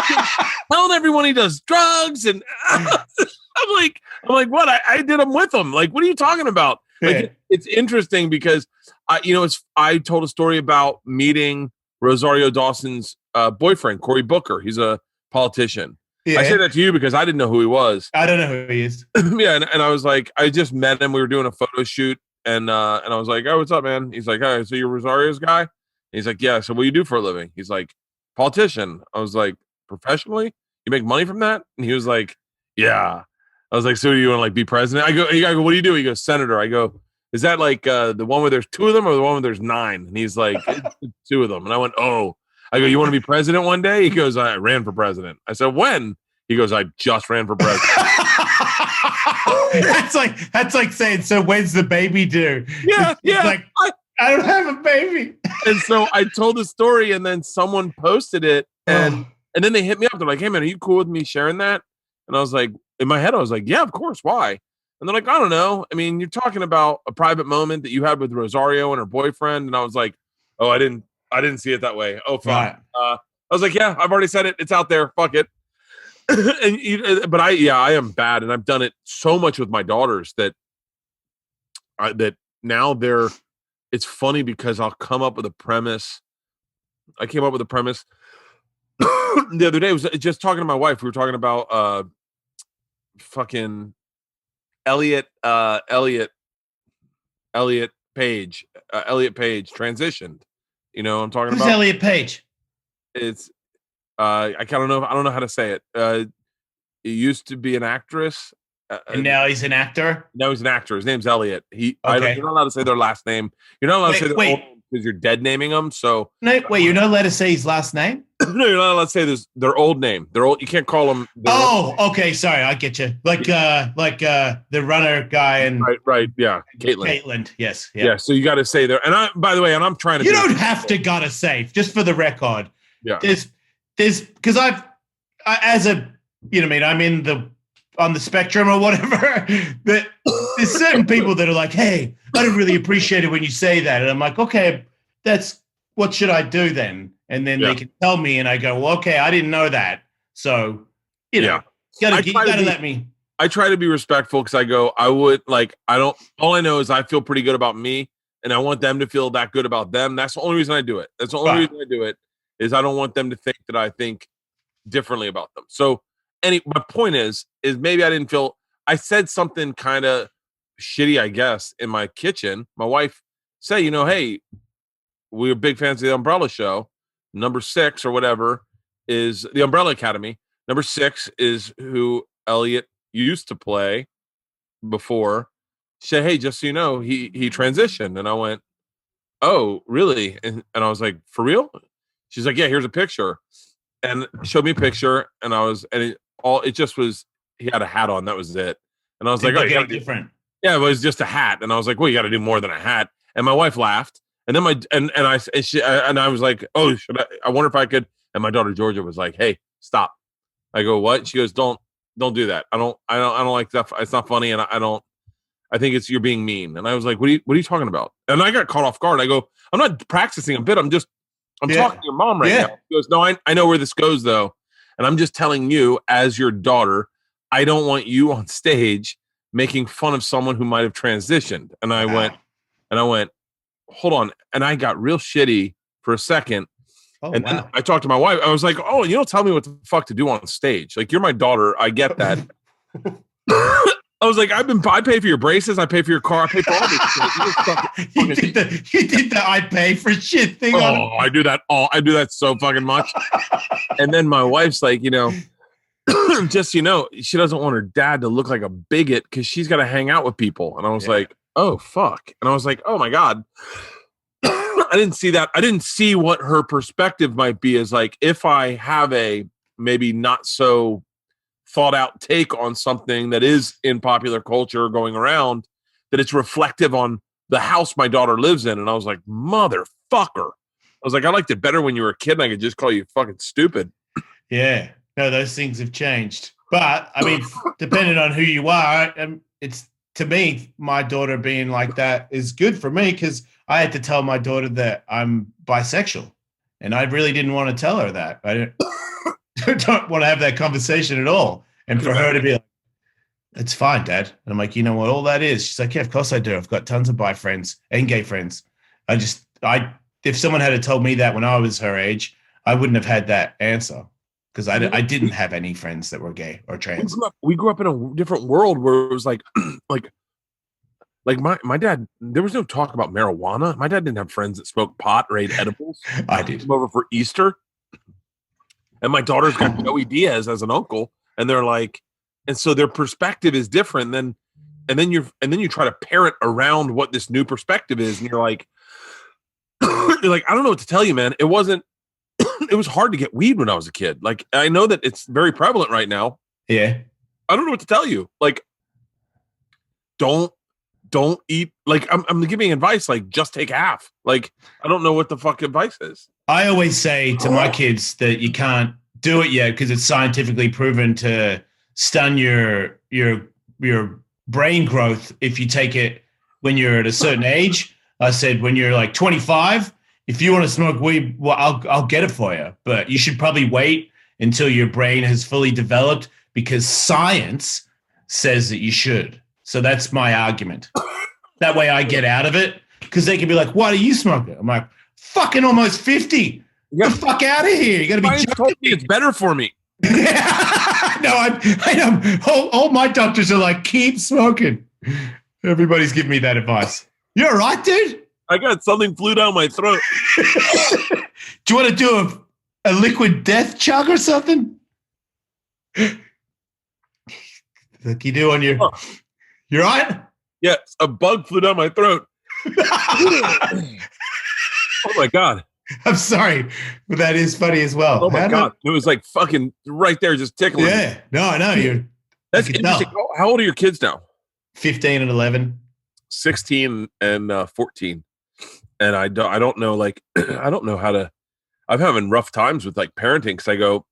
He's telling everyone he does drugs." And I'm like, what? I did them with him. Like, what are you talking about? Like, it's interesting because I told a story about meeting Rosario Dawson's boyfriend, Cory Booker. He's a politician. Yeah. I say that to you because I didn't know who he was. I don't know who he is. Yeah, and I was like, I just met him. We were doing a photo shoot, and I was like, "Oh, what's up, man?" He's like, "Hey, so you're Rosario's guy?" And he's like, "Yeah." So what do you do for a living? He's like, "Politician." I was like, "Professionally?" You make money from that? And he was like, yeah. I was like, so do you want to like be president? I go, what do you do? He goes, senator. I go, is that like the one where there's 2 of them or the one where there's 9? And he's like, it's 2 of them. And I went, oh. I go, you want to be president one day? He goes, I ran for president. I said, when? He goes, I just ran for president. that's like saying, so when's the baby due? Yeah, yeah. Like, I don't have a baby. And so I told the story, and then someone posted it, and then they hit me up. They're like, hey man, are you cool with me sharing that? And I was like, in my head, I was like, yeah, of course. Why? And they're like, I don't know. I mean, you're talking about a private moment that you had with Rosario and her boyfriend. And I was like, oh, I didn't see it that way. Oh, fuck. Right. I was like, yeah, I've already said it. It's out there. Fuck it. But I am bad, and I've done it so much with my daughters that now it's funny because I'll come up with a premise. I came up with a premise the other day. I was just talking to my wife. We were talking about fucking Elliot Page transitioned. You know what I'm talking about? Who's Elliot Page? It's I don't know how to say it. He used to be an actress, and now he's an actor. Now he's an actor. His name's Elliot. You're not allowed to say their last name. You're not allowed to say their old name because you're dead naming them. So you're not allowed to say his last name. No, you're not allowed to say their old name. They're old. You can't call them. Okay. Sorry, I get you. Like the runner guy and right. Yeah, Caitlin. Yes. Yeah. So you got to say there. And by the way, I'm trying to. You don't have to gotta say, just for the record. Yeah. There's because as a I'm on the spectrum or whatever, but there's certain people that are like, hey, I don't really appreciate it when you say that. And I'm like, okay, that's what should I do then? And then they can tell me, and I go, well, okay, I didn't know that. So, you gotta let me. I try to be respectful because I go, all I know is I feel pretty good about me, and I want them to feel that good about them. That's the only reason I do it. That's the only reason I do it is I don't want them to think that I think differently about them. So, my point is maybe I didn't feel, I said something kind of shitty, I guess, in my kitchen. My wife said, hey, we're big fans of the Umbrella Show. Number 6 or whatever is the Umbrella Academy. Number 6 is who Elliot used to play before. She said, hey, just so you know, he transitioned. And I went, oh, really? And I was like, for real? She's like, yeah, here's a picture. And showed me a picture, and it just was, he had a hat on. That was it. And I was like, oh, different. Yeah, it was just a hat. And I was like, well, you got to do more than a hat. And my wife laughed. And then I was like, oh, I wonder if I could. And my daughter Georgia was like, hey, stop. I go, what? She goes, don't do that. I don't like that. It's not funny. And I think you're being mean. And I was like, what are you talking about? And I got caught off guard. I go, I'm not practicing a bit. I'm talking to your mom right now. She goes, no, I know where this goes though. And I'm just telling you, as your daughter, I don't want you on stage making fun of someone who might have transitioned. And I went, hold on. And I got real shitty for a second. Then I talked to my wife. I was like, oh, you don't tell me what the fuck to do on stage. Like, you're my daughter. I get that. I was like, I pay for your braces. I pay for your car. I pay for all this shit. You did the I pay for shit thing. Oh, I do that so fucking much. And then my wife's like, just, she doesn't want her dad to look like a bigot because she's got to hang out with people. And I was like, oh, fuck. And I was like, oh my God. I didn't see that. I didn't see what her perspective might be as like, if I have a maybe not so thought out take on something that is in popular culture going around, that it's reflective on the house my daughter lives in. And I was like, motherfucker. I was like, I liked it better when you were a kid and I could just call you fucking stupid. Yeah. No, those things have changed. But I mean, depending on who you are, it's, to me, my daughter being like that is good for me because I had to tell my daughter that I'm bisexual. And I really didn't want to tell her that. I don't want to have that conversation at all. And for her to be like, it's fine, Dad. And I'm like, you know what all that is? She's like, yeah, of course I do. I've got tons of bi friends and gay friends. If someone had told me that when I was her age, I wouldn't have had that answer because I didn't have any friends that were gay or trans. We grew up in a different world where it was like my dad, there was no talk about marijuana. My dad didn't have friends that smoked pot or ate edibles. I did. Came over for Easter. and my daughter's got Joey Diaz as an uncle, and they're like, and so their perspective is different than, and then you try to parent around what this new perspective is, and you're like, I don't know what to tell you, man. It wasn't. It was hard to get weed when I was a kid. Like, I know that it's very prevalent right now. Yeah. I don't know what to tell you. Like, don't eat. Like, I'm giving advice. Like, just take half. Like, I don't know what the fuck advice is. I always say to my kids that you can't do it yet because it's scientifically proven to stun your brain growth if you take it when you're at a certain age. I said, when you're like 25, if you want to smoke weed, well, I'll get it for you. But you should probably wait until your brain has fully developed because science says that you should. So that's my argument. That way I get out of it because they can be like, why do you smoke it? I'm like, fucking almost 50. Get the fuck out of here. You got to be told me it's better for me. No, I know. All my doctors are like, keep smoking. Everybody's giving me that advice. You all right, dude? I got something flew down my throat. Do you want to do a liquid death chug or something? Like you do on your... You all right? Yes, a bug flew down my throat. Oh, my God. I'm sorry, but that is funny as well. Oh, my God. It was like fucking right there, just tickling. Yeah. No, I know. That's interesting. How old are your kids now? 15 and 11. 16 and 14. And I don't know, like, I don't know how to, I'm having rough times with like parenting because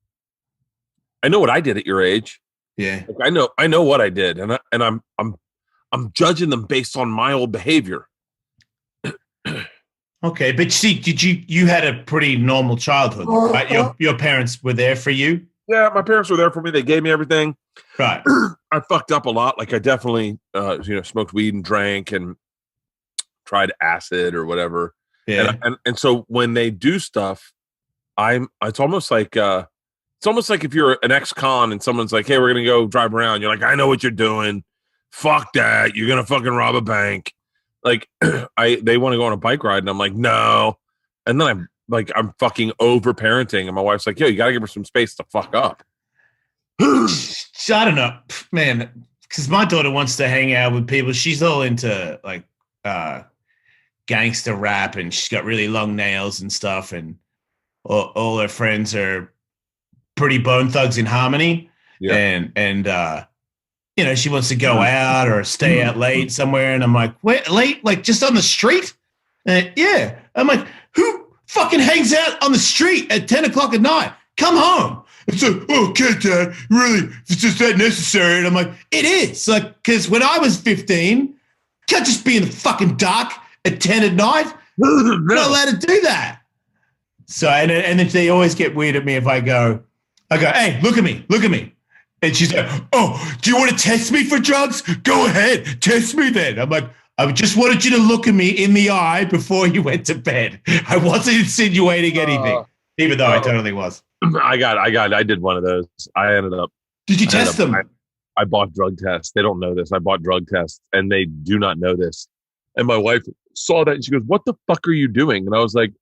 I know what I did at your age. Yeah. Like, I know what I did. And I'm judging them based on my old behavior. Okay. But see, you had a pretty normal childhood, right? Your parents were there for you? Yeah. My parents were there for me. They gave me everything. Right. I fucked up a lot. Like I definitely, smoked weed and drank and tried acid or whatever. Yeah. And so when they do stuff, it's almost like if you're an ex-con and someone's like, hey, we're going to go drive around. You're like, I know what you're doing. Fuck that. You're going to fucking rob a bank. Like they want to go on a bike ride and I'm like, no. And then I'm fucking over parenting. And my wife's like, yo, you got to give her some space to fuck up. I don't know, man, because my daughter wants to hang out with people. She's all into like gangster rap and she's got really long nails and stuff. And all her friends are pretty Bone Thugs in Harmony. Yeah. And she wants to go out or stay out late somewhere. And I'm like, wait, late? Like just on the street? Yeah. I'm like, who fucking hangs out on the street at 10 o'clock at night? Come home. It's like, oh, okay, Dad, really, it's just that necessary. And I'm like, it is. Like, because when I was 15, can't just be in the fucking dark at 10 at night. No. Not allowed to do that. So, and then they always get weird at me if I go, hey, look at me. And she's like, oh, do you want to test me for drugs? Go ahead, test me then. I'm like, I just wanted you to look at me in the eye before you went to bed. I wasn't insinuating anything, even though I totally was. I did one of those. I ended up. Did you test them? I bought drug tests. They don't know this. I bought drug tests and they do not know this. And my wife saw that and she goes, what the fuck are you doing? And I was like,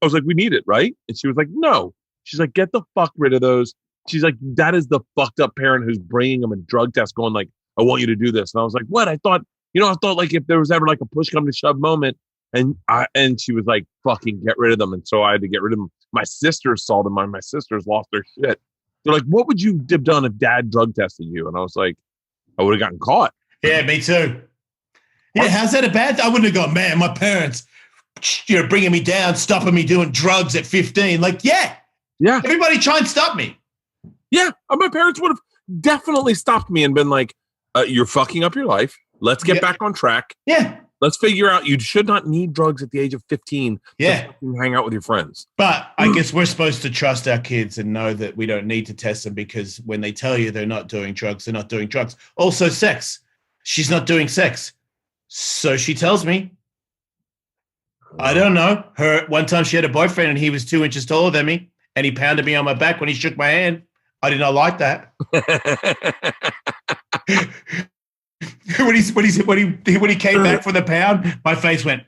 we need it, right? And she was like, no. She's like, get the fuck rid of those. She's like, that is the fucked up parent who's bringing them a drug test going like, I want you to do this. And I was like, what? I thought like if there was ever like a push come to shove moment and she was like, fucking get rid of them. And so I had to get rid of them. My sisters saw them. My sisters lost their shit. They're like, what would you have done if Dad drug tested you? And I was like, I would have gotten caught. Yeah, me too. Yeah, how's that a bad thing? I wouldn't have gone, man, my parents, bringing me down, stopping me doing drugs at 15. Like, yeah. Everybody try and stop me. Yeah, my parents would have definitely stopped me and been like, you're fucking up your life. Let's get back on track. Yeah. Let's figure out you should not need drugs at the age of 15 to hang out with your friends. But I guess we're supposed to trust our kids and know that we don't need to test them because when they tell you they're not doing drugs, they're not doing drugs. Also sex. She's not doing sex. So she tells me. I don't know. One time she had a boyfriend and he was 2 inches taller than me and he pounded me on my back when he shook my hand. I did not like that. When he came back from the pound, my face went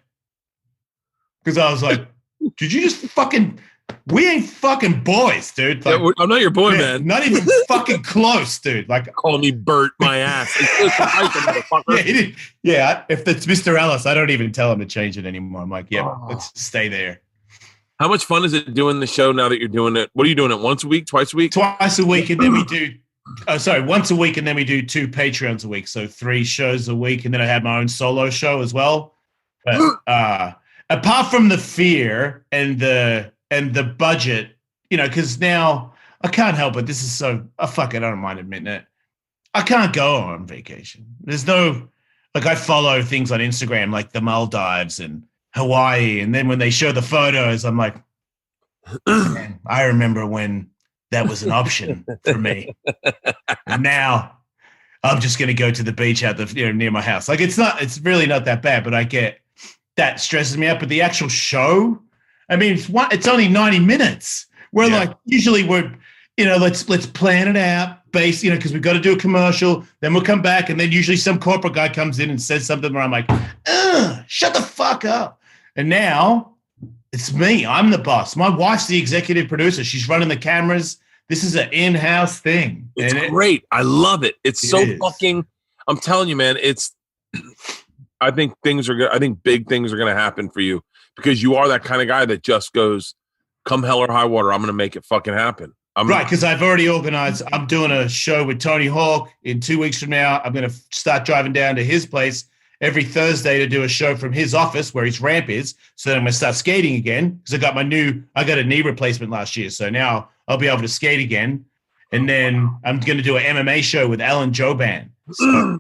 because I was like, "Did you just fucking we ain't fucking boys, dude. Like, yeah, I'm not your boy, man. Not even fucking close, dude. Like, call me Bert, my ass. If it's Mr. Ellis, I don't even tell him to change it anymore. I'm like, let's stay there. How much fun is it doing the show now that you're doing it? What are you doing it once a week, twice a week? Twice a week, and then we do. Once a week, and then we do 2 Patreons a week, so 3 shows a week, and then I have my own solo show as well. But apart from the fear and the budget, because now I can't help it. This is fuck it. I don't mind admitting it. I can't go on vacation. There's no I follow things on Instagram like the Maldives and Hawaii, and then when they show the photos, I'm like, man, I remember when that was an option for me. And now I'm just going to go to the beach out near my house. Like, it's really not that bad, but that stresses me out. But the actual show, I mean, it's only 90 minutes. We're usually let's plan it out because we've got to do a commercial. Then we'll come back. And then usually some corporate guy comes in and says something where I'm like, shut the fuck up. And now it's me. I'm the boss. My wife's the executive producer. She's running the cameras. This is an in-house thing. It's great. I love it. It's so fucking. I'm telling you, man. I think things are good. I think big things are going to happen for you because you are that kind of guy that just goes, come hell or high water, I'm going to make it fucking happen. Right, because I've already organized. I'm doing a show with Tony Hawk in 2 weeks from now. I'm going to start driving down to his place every Thursday to do a show from his office where his ramp is. So then I'm going to start skating again because I got a knee replacement last year. So now I'll be able to skate again. And then I'm going to do an MMA show with Alan Joban. So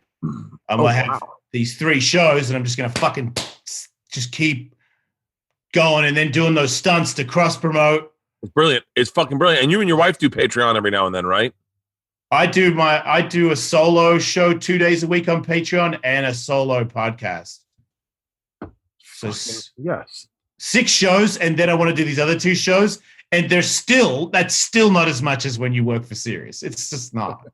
I'm going to have these 3 shows and I'm just going to fucking just keep going and then doing those stunts to cross promote. It's brilliant. It's fucking brilliant. And you and your wife do Patreon every now and then, right? I do a solo show 2 days a week on Patreon and a solo podcast. So yes, 6 shows, and then I want to do these other 2 shows, and that's still not as much as when you work for Sirius. It's just not.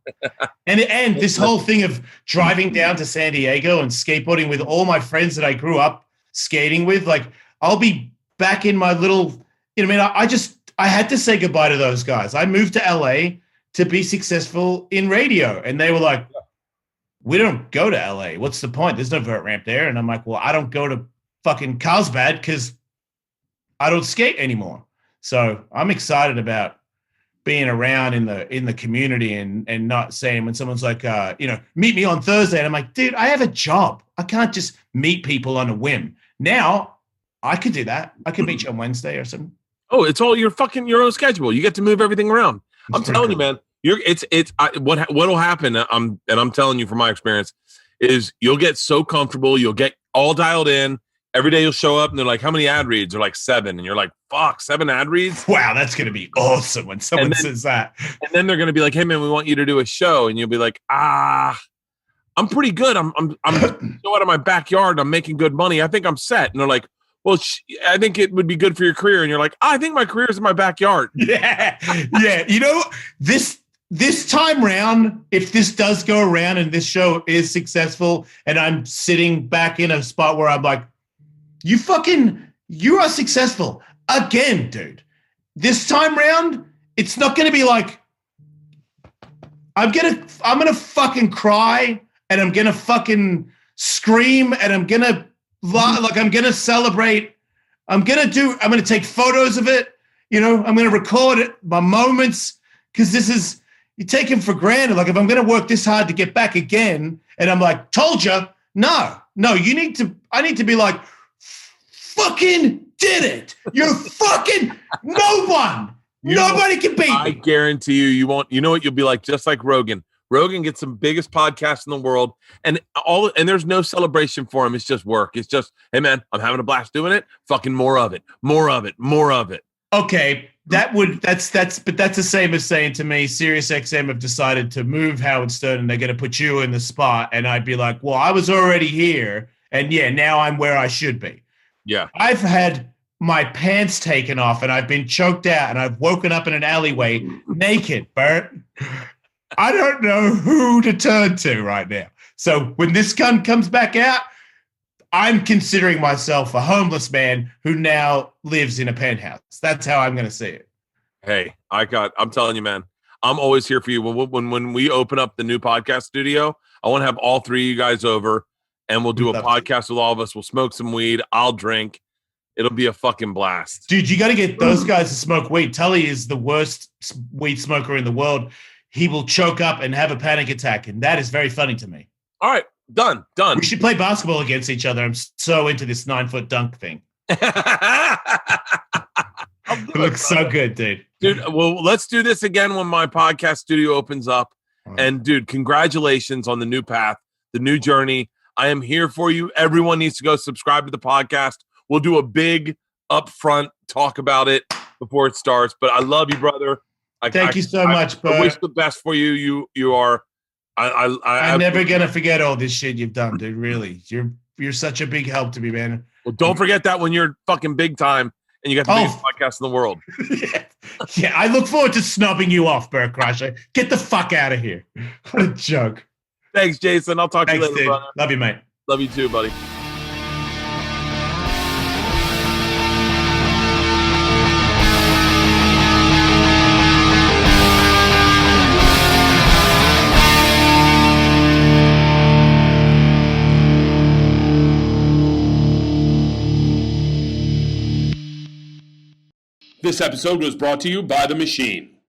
and this whole thing of driving down to San Diego and skateboarding with all my friends that I grew up skating with, like I'll be back in my little. I had to say goodbye to those guys. I moved to LA to be successful in radio. And they were like, we don't go to LA. What's the point? There's no vert ramp there. And I'm like, well, I don't go to fucking Carlsbad because I don't skate anymore. So I'm excited about being around in the community and not saying when someone's like, meet me on Thursday. And I'm like, dude, I have a job. I can't just meet people on a whim. Now I could do that. I could meet you on Wednesday or something. Oh, it's all your own schedule. You get to move everything around. I'm telling you, man. What'll happen? I'm telling you from my experience is you'll get so comfortable. You'll get all dialed in. Every day you'll show up and they're like, "How many ad reads?" They're like 7, and you're like, "Fuck, 7 ad reads!" Wow, that's gonna be awesome when someone says that. And then they're gonna be like, "Hey, man, we want you to do a show," and you'll be like, I'm pretty good. I'm so out of my backyard. I'm making good money. I think I'm set." And they're like, well, I think it would be good for your career. And you're like, I think my career is in my backyard. Yeah. This time round, if this does go around and this show is successful and I'm sitting back in a spot where I'm like, you are successful again, dude. This time round, it's not going to be like, I'm going to fucking cry and I'm going to fucking scream and I'm going to I'm going to celebrate. I'm going to take photos of it. I'm going to record it, my moments, because you take them for granted. Like if I'm going to work this hard to get back again and I'm like, told you, no, I need to be like, fucking did it. You're fucking nobody can beat me. I guarantee you won't. You know what? You'll be like, just like Rogan. Rogan gets the biggest podcast in the world, and there's no celebration for him. It's just work. It's just, hey man, I'm having a blast doing it. Fucking more of it. Okay, that's the same as saying to me, SiriusXM have decided to move Howard Stern, and they're going to put you in the spot, and I'd be like, well, I was already here, and now I'm where I should be. Yeah, I've had my pants taken off, and I've been choked out, and I've woken up in an alleyway naked, Bert. I don't know who to turn to right now. So when this gun comes back out, I'm considering myself a homeless man who now lives in a penthouse. That's how I'm going to see it. Hey, I'm telling you, man, I'm always here for you. When we open up the new podcast studio, I want to have all three of you guys over, and we'll do a podcast with all of us. We'll smoke some weed. I'll drink. It'll be a fucking blast. Dude, you got to get those guys to smoke weed. Tully is the worst weed smoker in the world. He will choke up and have a panic attack, and that is very funny to me. All right. Done. We should play basketball against each other. I'm so into this 9-foot dunk thing. It looks so good, dude. Dude, well, let's do this again when my podcast studio opens up. And, dude, congratulations on the new path, the new journey. I am here for you. Everyone needs to go subscribe to the podcast. We'll do a big upfront talk about it before it starts. But I love you, brother. Thank you so much, Bert. I wish the best for you. You are... I'm never gonna forget all this shit you've done, dude. Really, you're such a big help to me, man. Well, don't forget that when you're fucking big time and you got the biggest podcast in the world. Yeah, I look forward to snubbing you off, Bert Kreischer. Get the fuck out of here. What a joke. Thanks, Jason. I'll talk to you later, dude. brother. Love you, mate. Love you too, buddy. This episode was brought to you by The Machine.